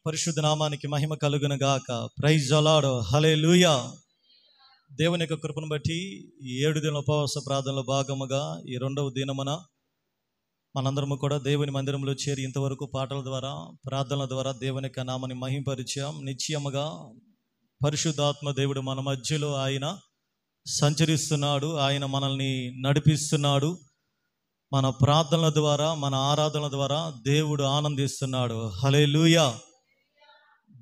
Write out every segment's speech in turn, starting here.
పరిశుద్ధ నామానికి మహిమ కలుగును గాక. Praise the Lord. హల్లెలూయా. దేవుని యొక్క కృపను బట్టి ఈ 7 దిన ఉపవాస ప్రార్థనలో భాగముగా ఈ 2వ దినమున మనందరము కూడా దేవుని మందిరంలో చేరి ఇంతవరకు పాటల ద్వారా ప్రార్థనల ద్వారా దేవుని యొక్క నామాన్ని మహిమపరిచాం. నిశ్చయముగా పరిశుద్ధాత్మ దేవుడు మన మధ్యలో ఆయన సంచరిస్తున్నాడు. ఆయన మనల్ని నడిపిస్తున్నాడు. మన ప్రార్థనల ద్వారా మన ఆరాధనల ద్వారా దేవుడు ఆనందిస్తున్నాడు. హల్లెలూయా.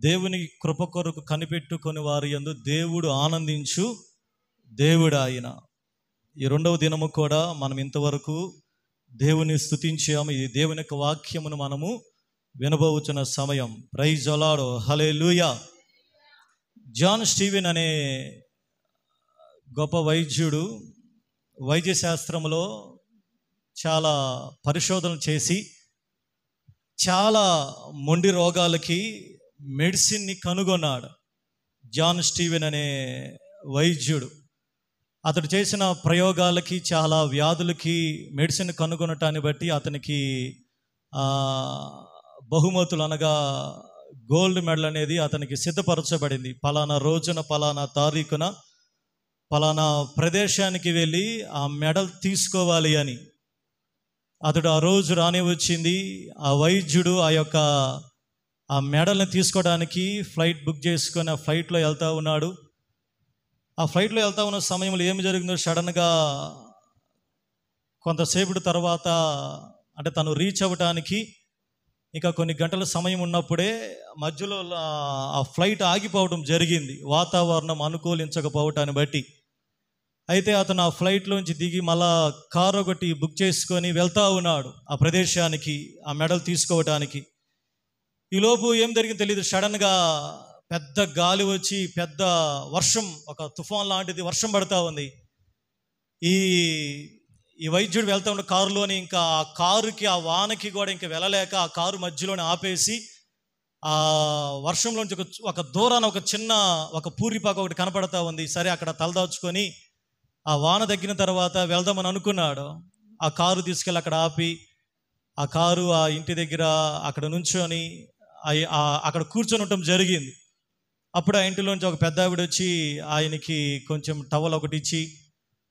దేవుని కృప కొరకు కనిపెట్టుకొని వారి యందు దేవుడు ఆనందించు దేవుడు ఆయన. ఈ 2వ దినము కూడా మనం ఇంతవరకు దేవుని స్తుతించాము. ఈ దేవుని యొక్క వాక్యమును మనము వినబోచున్న సమయం. Praise the Lord. Hallelujah. John Steven అనే గొప్ప వైద్యుడు వైద్య శాస్త్రంలో చాలా పరిశోధనలు చేసి చాలా మొండి రోగాలకి మెడిసిన్ని కనుగొన్నాడు. జాన్ స్టీవెన్ అనే వైద్యుడు అతడు చేసిన ప్రయోగాలకి చాలా వ్యాధులకి మెడిసిన్ కనుగొనటాన్ని బట్టి అతనికి బహుమతులు అనగా గోల్డ్ మెడల్ అనేది అతనికి సిద్ధపరచబడింది. పలానా రోజున పలానా తారీఖున పలానా ప్రదేశానికి వెళ్ళి ఆ మెడల్ తీసుకోవాలి అని. అతడు ఆ రోజు రాని వచ్చింది. ఆ వైద్యుడు ఆ మెడల్ని తీసుకోవడానికి ఫ్లైట్ బుక్ చేసుకొని ఆ ఫ్లైట్లో వెళ్తూ ఉన్నాడు. ఆ ఫ్లైట్లో వెళ్తూ ఉన్న సమయంలో ఏమి జరిగిందో సడన్గా కొంతసేపటి తర్వాత అంటే తను రీచ్ అవ్వడానికి ఇంకా కొన్ని గంటల సమయం ఉన్నప్పుడే మధ్యలో ఆ ఫ్లైట్ ఆగిపోవడం జరిగింది, వాతావరణం అనుకూలించకపోవటాన్ని బట్టి. అయితే అతను ఆ ఫ్లైట్లోంచి దిగి మళ్ళా కారు ఒకటి బుక్ చేసుకొని వెళ్తూ ఉన్నాడు ఆ ప్రదేశానికి ఆ మెడల్ తీసుకోవటానికి. ఈలోపు ఏం జరిగిందో తెలియదు, సడన్గా పెద్ద గాలి వచ్చి పెద్ద వర్షం, ఒక తుఫాన్ లాంటిది వర్షం పడుతూ ఉంది. ఈ వైద్యుడు వెళ్తూ ఉన్న కారులోని ఇంకా ఆ కారుకి ఆ వానకి కూడా ఇంకా వెళ్ళలేక ఆ కారు మధ్యలోనే ఆపేసి ఆ వర్షంలోంచి ఒక దూరాన ఒక చిన్న పూరిపాక ఒకటి కనపడతా ఉంది. సరే అక్కడ తలదాచుకొని ఆ వాన తగ్గిన తర్వాత వెళ్దామని అనుకున్నాడు. ఆ కారు తీసుకెళ్ళి అక్కడ ఆపి ఆ కారు ఆ ఇంటి దగ్గర అక్కడ నుంచొని అక్కడ కూర్చొని ఉండటం జరిగింది. అప్పుడు ఆ ఇంటిలోంచి ఒక పెద్ద ఆవిడ వచ్చి ఆయనకి కొంచెం టవల్ ఒకటి ఇచ్చి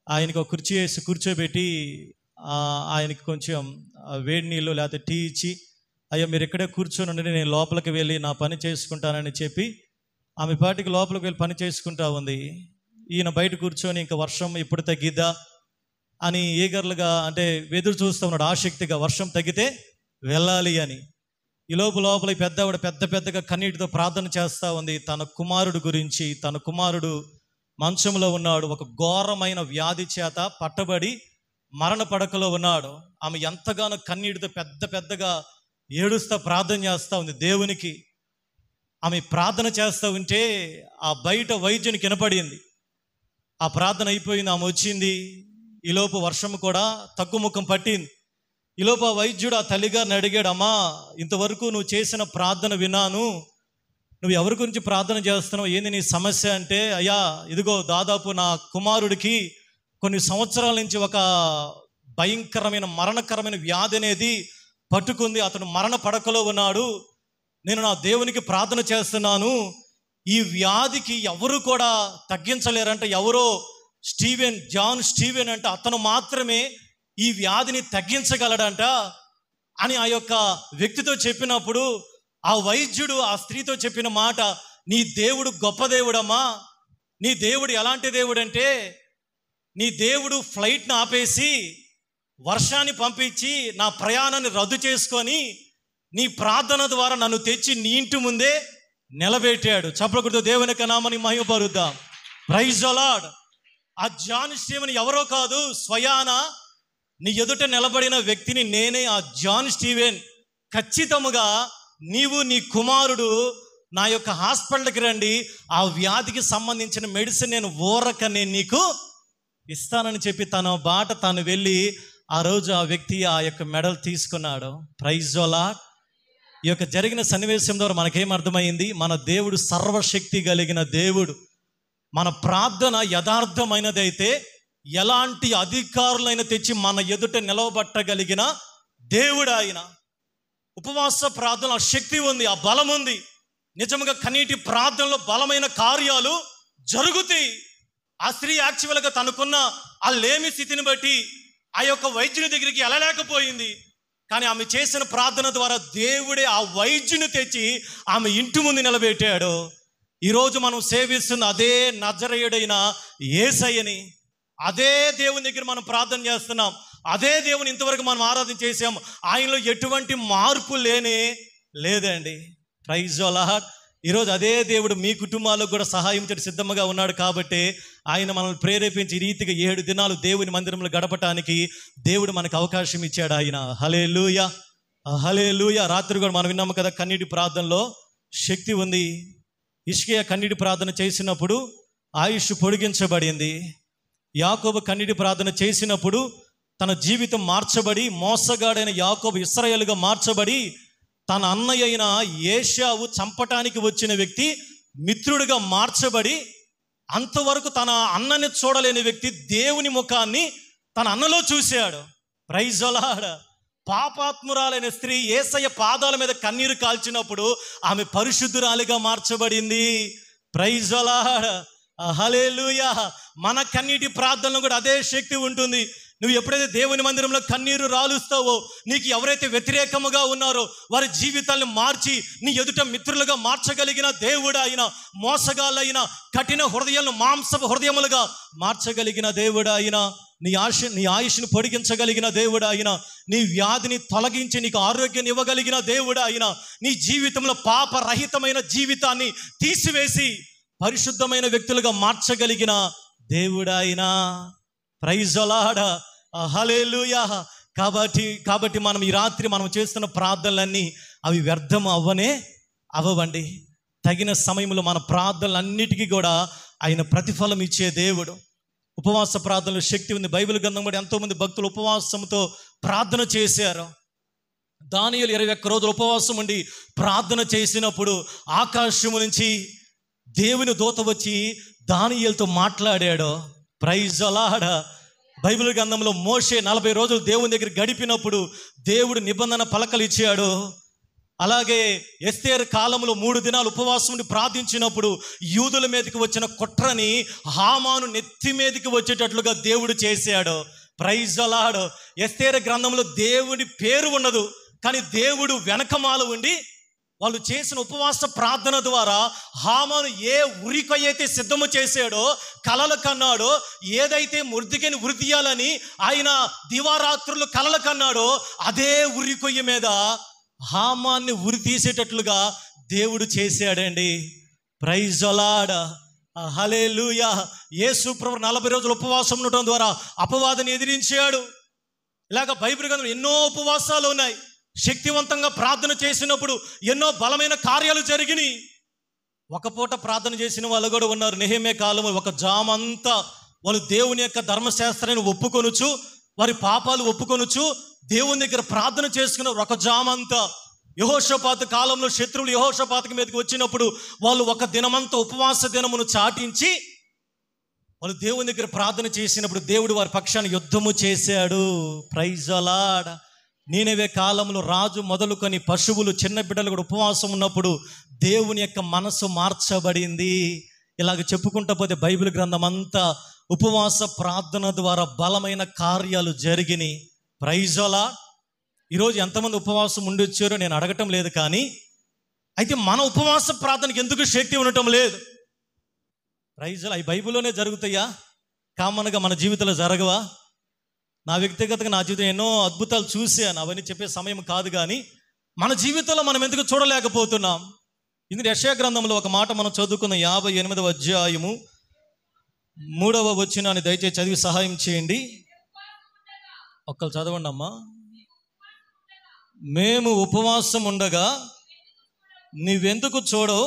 ఆయనకి ఒక కుర్చీ వేసి కూర్చోబెట్టి ఆయనకి కొంచెం వేడి నీళ్ళు లేకపోతే టీ ఇచ్చి, అయ్యా మీరు ఇక్కడే కూర్చొని ఉండి నేను లోపలికి వెళ్ళి నా పని చేసుకుంటానని చెప్పి ఆమె పాటికి లోపలికి వెళ్ళి పని చేసుకుంటా ఉంది. ఈయన బయట కూర్చొని ఇంకా వర్షం ఎప్పుడు తగ్గిద్దా అని ఈగర్లుగా అంటే ఎదురు చూస్తూ ఉన్నాడు, ఆసక్తిగా వర్షం తగ్గితే వెళ్ళాలి అని. ఈ లోపల పెద్దగా కన్నీటితో ప్రార్థన చేస్తూ ఉంది తన కుమారుడు గురించి. తన కుమారుడు మంచంలో ఉన్నాడు, ఒక ఘోరమైన వ్యాధి చేత పట్టబడి మరణ పడకలో ఉన్నాడు. ఆమె ఎంతగానో కన్నీటితో పెద్దగా ఏడుస్తూ ప్రార్థన చేస్తూ ఉంది దేవునికి. ఆమె ప్రార్థన చేస్తూ ఉంటే ఆ బయట వైద్యునికి వినపడింది. ఆ ప్రార్థన అయిపోయింది, ఆమె వచ్చింది. ఈలోపు వర్షం కూడా తగ్గుముఖం పట్టింది. ఈలోపు ఆ వైద్యుడు ఆ తల్లిగారిని అడిగాడు, అమ్మా ఇంతవరకు నువ్వు చేసిన ప్రార్థన విన్నాను, నువ్వు ఎవరి గురించి ప్రార్థన చేస్తున్నావు, ఏంది నీ సమస్య అంటే, అయ్యా ఇదిగో దాదాపు నా కుమారుడికి కొన్ని సంవత్సరాల నుంచి ఒక భయంకరమైన మరణకరమైన వ్యాధి అనేది పట్టుకుంది, అతను మరణ పడకలో ఉన్నాడు, నేను నా దేవునికి ప్రార్థన చేస్తున్నాను, ఈ వ్యాధికి ఎవరు కూడా తగ్గించలేరంట, ఎవరో జాన్ స్టీవెన్ అంటే అతను మాత్రమే ఈ వ్యాధిని తగ్గించగలడంట అని ఆ యొక్క వ్యక్తితో చెప్పినప్పుడు ఆ వైద్యుడు ఆ స్త్రీతో చెప్పిన మాట, నీ దేవుడు గొప్ప దేవుడమ్మా, నీ దేవుడు ఎలాంటి దేవుడు అంటే, నీ దేవుడు ఫ్లైట్ని ఆపేసి వర్షాన్ని పంపించి నా ప్రయాణాన్ని రద్దు చేసుకొని నీ ప్రార్థన ద్వారా నన్ను తెచ్చి నీ ఇంటి ముందే నిలబెట్టాడు. చప్పలకుడితో దేవుని యొక్క నామాన్ని మహిమపరుద్దాం. Praise the Lord. ఆ జాన్ స్టీవెన్ ఎవరో కాదు, స్వయాన నీ ఎదుట నిలబడిన వ్యక్తిని నేనే. ఆ జాన్ స్టీవెన్ ఖచ్చితంగా నీవు నీ కుమారుడు నా యొక్క హాస్పిటల్కి రండి, ఆ వ్యాధికి సంబంధించిన మెడిసిన్ నేను నేను నీకు ఇస్తానని చెప్పి తన బాట తాను వెళ్ళి ఆ రోజు ఆ వ్యక్తి ఆ యొక్క మెడల్ తీసుకున్నాడు. Praise the Lord. ఈ యొక్క జరిగిన సన్నివేశం ద్వారా మనకేం అర్థమైంది, మన దేవుడు సర్వశక్తి కలిగిన దేవుడు. మన ప్రార్థన యథార్థమైనదైతే ఎలాంటి అధికారులైనా తెచ్చి మన ఎదుట నిలవబట్టగలిగిన దేవుడు ఆయన. ఉపవాస ప్రార్థన ఆ శక్తి ఉంది, ఆ బలం ఉంది. నిజంగా కన్నీటి ప్రార్థనలో బలమైన కార్యాలు జరుగుతాయి. ఆ స్త్రీ యాక్చువల్గా తనకున్న ఆ లేమి స్థితిని బట్టి ఆ యొక్క వైద్యుని దగ్గరికి వెళ్ళలేకపోయింది. కానీ ఆమె చేసిన ప్రార్థన ద్వారా దేవుడే ఆ వైద్యుని తెచ్చి ఆమె ఇంటి ముందు నిలబెట్టాడు. ఈరోజు మనం సేవిస్తున్న అదే నజరేయుడైన యేసయ్యని, అదే దేవుని దగ్గర మనం ప్రార్థన చేస్తున్నాం. అదే దేవుని ఇంతవరకు మనం ఆరాధన చేసాం. ఆయనలో ఎటువంటి మార్పు లేదండి. Praise the Lord. ఈరోజు అదే దేవుడు మీ కుటుంబాలకు కూడా సహాయం చేయడం సిద్ధంగా ఉన్నాడు. కాబట్టి ఆయన మనల్ని ప్రేరేపించి ఈ రీతిగా 7 దినాలు దేవుని మందిరంలో గడపటానికి దేవుడు మనకు అవకాశం ఇచ్చాడు. ఆయన హల్లెలూయా, హల్లెలూయా. రాత్రి కూడా మనం విన్నాము కదా, కన్నీటి ప్రార్థనలో శక్తి ఉంది. హిజ్కియా కన్నీటి ప్రార్థన చేసినప్పుడు ఆయుష్ పొడిగించబడింది. యాకోబు కన్నీటి ప్రార్థన చేసినప్పుడు తన జీవితం మార్చబడి, మోసగాడైన యాకోబు ఇశ్రాయేలుగా మార్చబడి, తన అన్నయ్య అయిన ఏశావు చంపటానికి వచ్చిన వ్యక్తి మిత్రుడిగా మార్చబడి, అంతవరకు తన అన్నని చూడలేని వ్యక్తి దేవుని ముఖాన్ని తన అన్నలో చూశాడు. Praise the lord. పాపాత్మురాలైన స్త్రీ యేసయ్య పాదాల మీద కన్నీరు కాల్చినప్పుడు ఆమె పరిశుద్ధురాలిగా మార్చబడింది. ప్రైజ్ ది లార్డ్, హల్లెలూయా. మన కన్నీటి ప్రార్థనలో కూడా అదే శక్తి ఉంటుంది. నువ్వు ఎప్పుడైతే దేవుని మందిరంలో కన్నీరు రాలుస్తావో, నీకు ఎవరైతే వ్యతిరేకముగా ఉన్నారో వారి జీవితాలను మార్చి నీ ఎదుట మిత్రులుగా మార్చగలిగిన దేవుడు ఆయన, మోసగాళ్ళైన కఠిన హృదయాలను మాంసపు హృదయములుగా మార్చగలిగిన దేవుడు ఆయన, నీ ఆయుష్ను పొడిగించగలిగిన దేవుడు ఆయన, నీ వ్యాధిని తొలగించి నీకు ఆరోగ్యాన్ని ఇవ్వగలిగిన దేవుడు ఆయన, నీ జీవితంలో పాపరహితమైన జీవితాన్ని తీసివేసి పరిశుద్ధమైన వ్యక్తులుగా మార్చగలిగిన దేవుడు ఆయన. Praise the Lord, hallelujah. కాబట్టి మనం ఈ రాత్రి మనం చేస్తున్న ప్రార్థనలన్నీ అవి వ్యర్థం అవ్వవండి. తగిన సమయంలో మన ప్రార్థనలన్నిటికీ కూడా ఆయన ప్రతిఫలం ఇచ్చే దేవుడు. ఉపవాస ప్రార్థనలో శక్తి ఉంది. బైబిల్ గ్రంథం కూడా ఎంతోమంది భక్తులు ఉపవాసంతో ప్రార్థన చేశారు. దానియేలు 21 రోజులు ఉపవాసం ఉండి ప్రార్థన చేసినప్పుడు ఆకాశము నుంచి దేవుని దూత వచ్చి దానియేలుతో మాట్లాడాడు. Praise the lord. బైబిల్ గ్రంథంలో మోషే 40 రోజులు దేవుని దగ్గర గడిపినప్పుడు దేవుడు నిబంధన పలకలు ఇచ్చాడు. అలాగే ఎస్తేరు కాలంలో 3 దినాలు ఉపవాసం ఉండి ప్రార్థించినప్పుడు యూదుల మీదకి వచ్చిన కుట్రని హామాను నెత్తి మీదకి వచ్చేటట్లుగా దేవుడు చేశాడు. Praise the lord. ఎస్తేరు గ్రంథంలో దేవుడి పేరు ఉండదు, కానీ దేవుడు వెనకమాల ఉండి వాళ్ళు చేసిన ఉపవాస ప్రార్థన ద్వారా హామాను ఏ ఉరికైతే సిద్ధము చేశాడో, కలలు కన్నాడో, ఏదైతే ముర్దికని వృద్ధియాలని ఆయన దివారాత్రులు కలలు కన్నాడో అదే ఉరికొయ్య మీద హామాన్ని ఉరి తీసేటట్లుగా దేవుడు చేశాడండి. ప్రైజ్ ది లార్డ్, హల్లెలూయా. యేసు ప్రభువు 40 రోజులు ఉపవాసం ఉండటం ద్వారా అపవాదిని ఎదిరించాడు. ఇలాగ బైబిల్ గ్రంథంలో ఎన్నో ఉపవాసాలు ఉన్నాయి. శక్తివంతంగా ప్రార్థన చేసినప్పుడు ఎన్నో బలమైన కార్యాలు జరిగినాయి. ఒక పూట ప్రార్థన చేసిన వాళ్ళు కూడా ఉన్నారు. నెహెమ్యా కాలంలో ఒక జామంతా వాళ్ళు దేవుని యొక్క ధర్మశాస్త్రాన్ని ఒప్పుకొనుచు, వారి పాపాలు ఒప్పుకొనుచు దేవుని దగ్గర ప్రార్థన చేసుకున్న ఒక జామంతా. యెహోషాపాతు కాలంలో శత్రువులు యెహోషాపాతుకి మీదకి వచ్చినప్పుడు వాళ్ళు ఒక దినమంతా ఉపవాస దినమును చాటించి వాళ్ళు దేవుని దగ్గర ప్రార్థన చేసినప్పుడు దేవుడు వారి పక్షాన్ని యుద్ధము చేశాడు. Praise the lord. నీనెవే కాలంలో రాజు మొదలుకొని పశువులు చిన్న బిడ్డలు కూడా ఉపవాసం ఉన్నప్పుడు దేవుని యొక్క మనసు మార్చబడింది. ఇలాగ చెప్పుకుంటా పోతే బైబిల్ గ్రంథం అంతా ఉపవాస ప్రార్థన ద్వారా బలమైన కార్యాలు జరిగినాయి. Praise the Lord. ఈరోజు ఎంతమంది ఉపవాసం ఉండొచ్చారో నేను అడగటం లేదు, కానీ అయితే మన ఉపవాస ప్రార్థనకి ఎందుకు శక్తి ఉండటం లేదు? Praise the Lord. ఈ బైబిల్లోనే జరుగుతాయా? కామన్గా మన జీవితంలో జరగవా? నా వ్యక్తిగతంగా నా జీవితం ఎన్నో అద్భుతాలు చూశాను, అవన్నీ చెప్పే సమయం కాదు. కానీ మన జీవితంలో మనం ఎందుకు చూడలేకపోతున్నాం? ఇది యెషయా గ్రంథంలో ఒక మాట మనం చదువుకున్న 58వ అధ్యాయము 3వ వచనాన్ని దయచేసి చదివి సహాయం చేయండి. ఒక్కరు చదవండి అమ్మా. మేము ఉపవాసం ఉండగా నీవెందుకు చూడవు?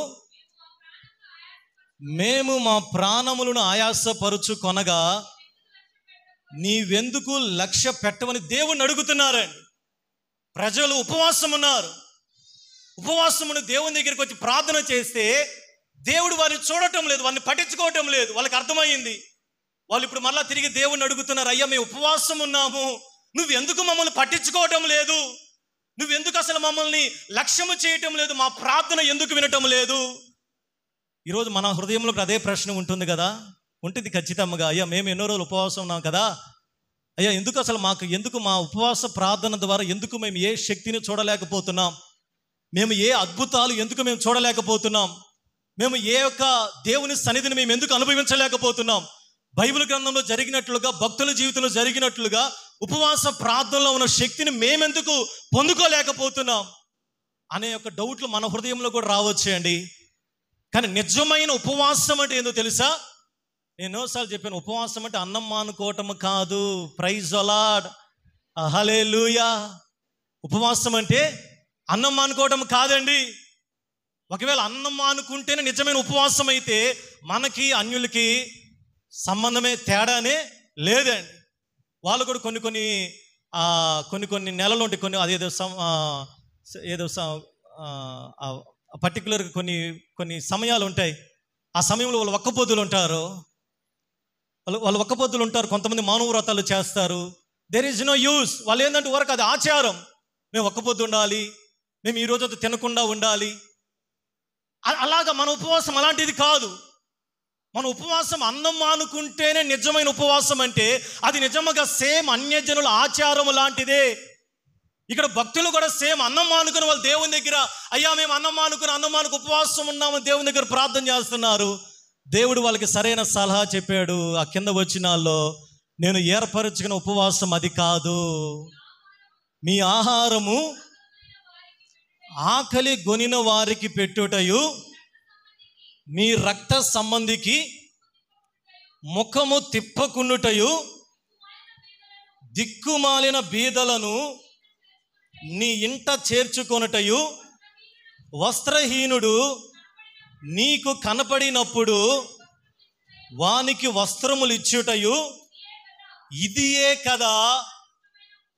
మేము మా ప్రాణములను ఆయాసపరుచు కొనగా నీవెందుకు లక్ష్య పెట్టవని దేవుణ్ణి అడుగుతున్నారండి. ప్రజలు ఉపవాసం ఉన్నారు. ఉపవాసమును దేవుని దగ్గరికి వచ్చి ప్రార్థన చేస్తే దేవుడు వారిని చూడటం లేదు, వారిని పట్టించుకోవటం లేదు. వాళ్ళకి అర్థమైంది. వాళ్ళు ఇప్పుడు మళ్ళీ తిరిగి దేవుణ్ణి అడుగుతున్నారు, అయ్యా మేము ఉపవాసం ఉన్నాము, నువ్వు ఎందుకు మమ్మల్ని పట్టించుకోవటం లేదు? నువ్వెందుకు అసలు మమ్మల్ని లక్ష్యము చేయటం లేదు, మా ప్రార్థన ఎందుకు వినటం లేదు? ఈరోజు మన హృదయంలో అదే ప్రశ్న ఉంటుంది కదా, ఉంటుంది ఖచ్చితంగా. అయ్యా మేము ఎన్నో రోజులు ఉపవాసం ఉన్నాం కదా, అయ్యా ఎందుకు అసలు ఎందుకు మా ఉపవాస ప్రార్థన ద్వారా ఎందుకు మేము ఏ శక్తిని చూడలేకపోతున్నాం, మేము ఏ అద్భుతాలు ఎందుకు మేము చూడలేకపోతున్నాం, మేము ఏ యొక్క దేవుని సన్నిధిని మేము ఎందుకు అనుభవించలేకపోతున్నాం? బైబిల్ గ్రంథంలో జరిగినట్లుగా, భక్తుల జీవితంలో జరిగినట్లుగా ఉపవాస ప్రార్థనలో ఉన్న శక్తిని మేమెందుకు పొందుకోలేకపోతున్నాం అనే యొక్క డౌట్లు మన హృదయంలో కూడా రావచ్చేయండి. కానీ నిజమైన ఉపవాసం అంటే ఏందో తెలుసా? నేను ఎన్నోసార్లు చెప్పాను, ఉపవాసం అంటే అన్నం మానుకోవటం కాదు. ప్రైజ్ ది లార్డ్, హల్లెలూయా. ఉపవాసం అంటే అన్నం మానుకోవటం కాదండి. ఒకవేళ అన్నం మానుకుంటేనే నిజమైన ఉపవాసం అయితే మనకి అన్యులకి సంబంధమే, తేడానే లేదండి. వాళ్ళు కూడా కొన్ని నెలలు ఉంటాయి, కొన్ని అదేదో పర్టికులర్గా కొన్ని సమయాలు ఉంటాయి. ఆ సమయంలో వాళ్ళు ఒక్కపొద్దులు ఉంటారు, వాళ్ళు ఒక్కపొద్దులు ఉంటారు. కొంతమంది మానవ వ్రతాలు చేస్తారు. There is no use. వాళ్ళు ఏంటంటే వరకు అది ఆచారం, మేము ఒక్కపొద్దు ఉండాలి, మేము ఈరోజు అది తినకుండా ఉండాలి. అలాగా మన ఉపవాసం అలాంటిది కాదు. మన ఉపవాసం అన్నం మానుకుంటేనే నిజమైన ఉపవాసం అంటే అది నిజంగా సేమ్ అన్యజనుల ఆచారం లాంటిదే. ఇక్కడ భక్తులు కూడా సేమ్ అన్నం మానుకుని వాళ్ళు దేవుని దగ్గర, అయ్యా మేము అన్నం మానుకు ఉపవాసం ఉన్నామని దేవుని దగ్గర ప్రార్థన చేస్తున్నారు. దేవుడు వాళ్ళకి సరైన సలహా చెప్పాడు. ఆ కింద వచనాల్లో, నేను ఏర్పరచుకున్న ఉపవాసం అది కాదు. మీ ఆహారము ఆకలి గొనిన వారికి పెట్టుటయు, మీ రక్త సంబంధికి ముఖము తిప్పకుండుటయు, దిక్కుమాలిన బీదలను నీ ఇంట చేర్చుకొనుటయు, వస్త్రహీనుడు నీకు కనపడినప్పుడు వానికి వస్త్రములు ఇచ్చుటయు, ఇదియే కదా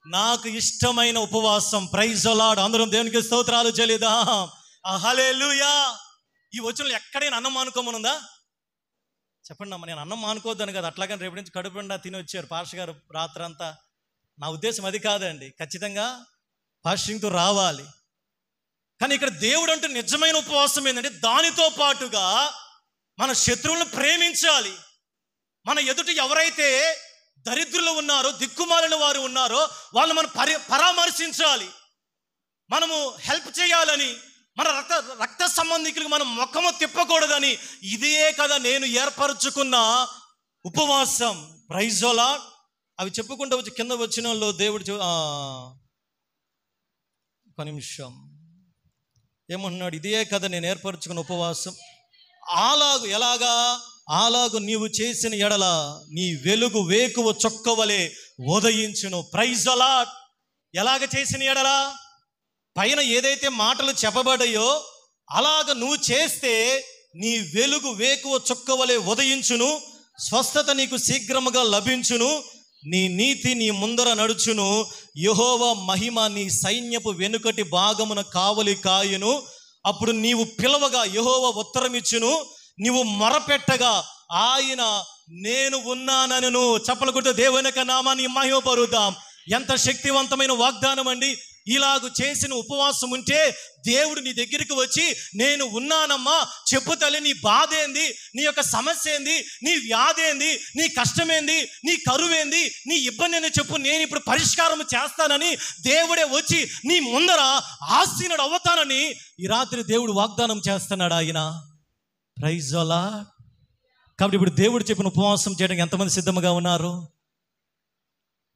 నాకు ఇష్టమైన ఉపవాసం. Praise the Lord. అందరం దేవునికి స్తోత్రాలు చెల్లిద్దాం. హల్లెలూయా. ఈ వచనంలో ఎక్కడైనా అన్నం మానుకోమనుందా? చెప్పండి అమ్మ. నేను అన్నం మానుకోవద్దని కదా, అట్లాగని రేపటి నుంచి కడుపుండా తిని వచ్చారు పాస్టర్ గారు రాత్రంతా. నా ఉద్దేశం అది కాదండి. ఖచ్చితంగా ఫాస్టింగ్తో రావాలి. కానీ ఇక్కడ దేవుడు అంటే నిజమైన ఉపవాసం ఏంటంటే దానితో పాటుగా మన శత్రువులను ప్రేమించాలి. మన ఎదుట ఎవరైతే దరిద్రులు ఉన్నారో, దిక్కుమాలిన వారు ఉన్నారో వాళ్ళు మనం పరామర్శించాలి, మనము హెల్ప్ చేయాలని, మన రక్త సంబంధికులకు మనం ముఖము తిప్పకూడదని. ఇదే కదా నేను ఏర్పరచుకున్న ఉపవాసం. Praise the Lord. అవి చెప్పుకుంటూ వచ్చి కింద వచ్చిన వాళ్ళు దేవుడు ఒక నిమిషం ఏమంటున్నాడు? ఇదే కదా నేను ఏర్పరచుకున్న ఉపవాసం. అలాగు నీవు చేసిన ఎడల నీ వెలుగు వేకువ చొక్కవలే ఉదయించును. Praise the Lord. ఎలాగ చేసిన ఎడల? పైన ఏదైతే మాటలు చెప్పబడ్డాయో అలాగ నువ్వు చేస్తే నీ వెలుగు వేకువ చొక్కవలే ఉదయించును, స్వస్థత నీకు శీఘ్రముగా లభించును, నీ నీతి నీ ముందర నడుచును, యెహోవా మహిమ నీ సైన్యపు వెనుకటి భాగమున కావలి కాయును. అప్పుడు నీవు పిలవగా యెహోవా ఉత్తరమిచ్చును, నీవు మొరపెట్టగా ఆయన నేను ఉన్నానను. చప్పలు కొట్టు దేవుని యొక్క నామాన్ని మహిమపరుద్దాం. ఎంత శక్తివంతమైన వాగ్దానం అండి. ఇలాగ చేసిన ఉపవాసం ఉంటే దేవుడు నీ దగ్గరికి వచ్చి, నేను ఉన్నానమ్మా, చెప్పు తల్లి, నీ బాధ ఏంది, నీ యొక్క సమస్య ఏంది, నీ వ్యాధి ఏంది, నీ కష్టమేంది, నీ కరువేంది, నీ ఇబ్బంది ఏంది చెప్పు, నేను ఇప్పుడు పరిష్కారం చేస్తానని దేవుడే వచ్చి నీ ముందర ఆసీనుడు అవుతానని ఈ రాత్రి దేవుడు వాగ్దానం చేస్తున్నాడు ఆయన. Praise the Lord. కాబట్టి ఇప్పుడు దేవుడు చెప్పిన ఉపవాసం చేయడానికి ఎంతమంది సిద్ధంగా ఉన్నారు?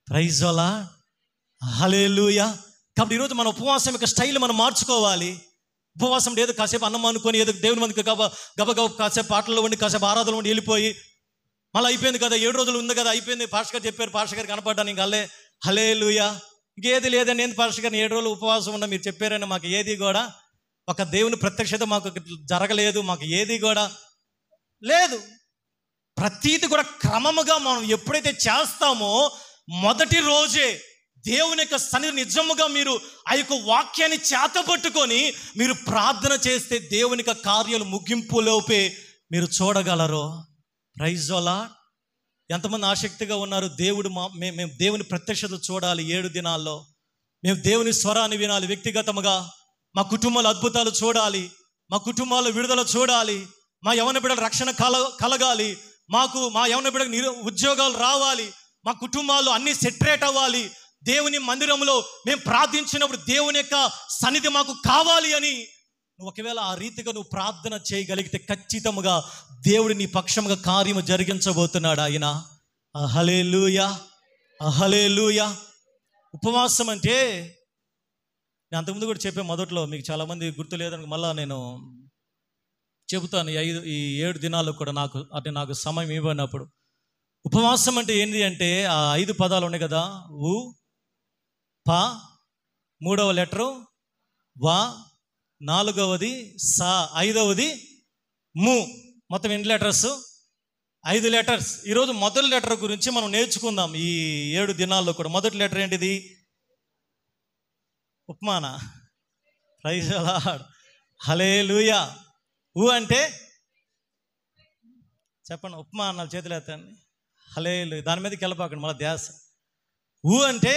Praise the Lord. హల్లెలూయా. కాబట్టి ఈరోజు మన ఉపవాసం యొక్క స్టైల్ మనం మార్చుకోవాలి. ఉపవాసం ఏదో కాసేపు అన్నం అనుకొని ఏదో దేవుని మందికి గబగబ కాసేపు పాటల్లో ఉండి కాసేపు ఆరాధనలో ఉండి వెళ్ళిపోయి మళ్ళీ అయిపోయింది కదా, 7 రోజులు ఉంది కదా, అయిపోయింది. పాస్టర్ గారు చెప్పారు, పాస్టర్ గారు కనపడ్డాను, ఇంక హల్లెలూయా. ఇంకేది లేదని నేను పాస్టర్ గారిని 7 రోజులు ఉపవాసం ఉన్నా మీరు చెప్పారని మాకు ఏది కూడా ఒక దేవుని ప్రత్యక్షత మాకు జరగలేదు, మాకు ఏది కూడా లేదు. ప్రతీది కూడా క్రమముగా మనం ఎప్పుడైతే చేస్తామో మొదటి రోజే దేవుని యొక్క సన్నిధి నిజముగా మీరు ఆ యొక్క వాక్యాన్ని చేతపట్టుకొని మీరు ప్రార్థన చేస్తే దేవుని యొక్క కార్యాలు ముగింపులోపే మీరు చూడగలరు. Praise the Lord. ఎంతమంది ఆసక్తిగా ఉన్నారు? మేము దేవుని ప్రత్యక్షత చూడాలి 7 దినాల్లో. మేము దేవుని స్వరాన్ని వినాలి వ్యక్తిగతముగా. మా కుటుంబాల అద్భుతాలు చూడాలి, మా కుటుంబాల్లో విడుదల చూడాలి, మా యవన బిడ్డల రక్షణ కలగాలి, మా యవన బిడ్డలకు ఉద్యోగాలు రావాలి, మా కుటుంబాల్లో అన్నీ సెటరేట్ అవ్వాలి. దేవుని మందిరంలో మేము ప్రార్థించినప్పుడు దేవుని యొక్క సన్నిధి మాకు కావాలి అని నువ్వు ఒకవేళ ఆ రీతిగా నువ్వు ప్రార్థన చేయగలిగితే ఖచ్చితంగా దేవుడు నీ పక్షముగా కార్యము జరిగించబోతున్నాడు ఆయన. హల్లెలూయా, హల్లెలూయా. ఉపవాసం అంటే నేను అంతకుముందు కూడా చెప్పే మొదట్లో, మీకు చాలామంది గుర్తు లేదని మళ్ళీ నేను చెబుతాను. ఈ 7 దినాలు కూడా నాకు సమయం ఇవ్వనప్పుడు ఉపవాసం అంటే ఏంటి అంటే ఆ 5 పదాలు ఉన్నాయి కదా, ఉ ప, 3వ లెటరు వా, 4వది సా, 5వది ము. మొత్తం ఎన్ని లెటర్స్? 5 లెటర్స్. ఈరోజు మొదటి లెటర్ గురించి మనం నేర్చుకుందాం ఈ 7 దినాల్లో కూడా. మొదటి లెటర్ ఏంటిది? ఉపమాన. ప్రైజ్ ది లార్డ్, హల్లెలూయా. ఊ అంటే చెప్పండి, ఉపమా అన్నారు చేతులు ఎత్తండి. హల్లెలూయా. దాని మీదకి వెళ్ళిపోకండి మళ్ళీ ధ్యాస. ఊ అంటే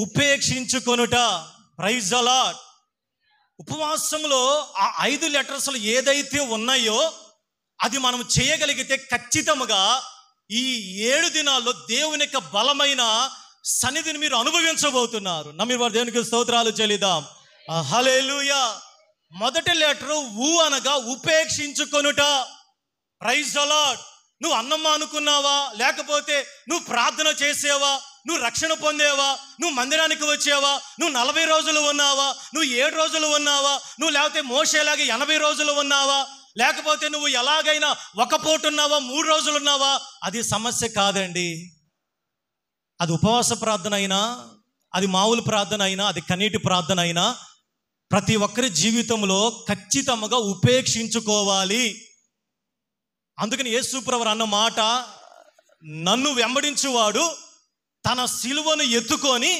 ఉపేక్షించుకొనుట. Praise the Lord. ఉపవాసంలో ఆ 5 లెటర్స్లు ఏదైతే ఉన్నాయో అది మనం చేయగలిగితే ఖచ్చితంగా ఈ 7 దినాల్లో దేవుని యొక్క బలమైన సన్నిధిని మీరు అనుభవించబోతున్నారు. నమ్మిన వారు దేవునికి స్తోత్రాలు చెల్లిద్దాం. హల్లెలూయా. మొదటి లెటరు ఊ అనగా ఉపేక్షించుకొనుట. Praise the lord. నువ్వు అన్నమ్మా అనుకున్నావా, లేకపోతే నువ్వు ప్రార్థన చేసేవా, నువ్వు రక్షణ పొందేవా, నువ్వు మందిరానికి వచ్చావా, నువ్వు 40 రోజులు ఉన్నావా, నువ్వు 7 రోజులు ఉన్నావా, నువ్వు లేకపోతే మోషేలాగా 80 రోజులు ఉన్నావా, లేకపోతే నువ్వు ఎలాగైనా ఒక పూట ఉన్నావా, 3 రోజులు ఉన్నావా, అది సమస్య కాదండి. అది ఉపవాస ప్రార్థన అయినా, అది మామూలు ప్రార్థన అయినా, అది కన్నీటి ప్రార్థన అయినా ప్రతి ఒక్కరి జీవితంలో ఖచ్చితంగా ఉపేక్షించుకోవాలి. అందుకని యేసు ప్రభువు అన్న మాట, నన్ను వెంబడించువాడు తన సిలువను ఎత్తుకొని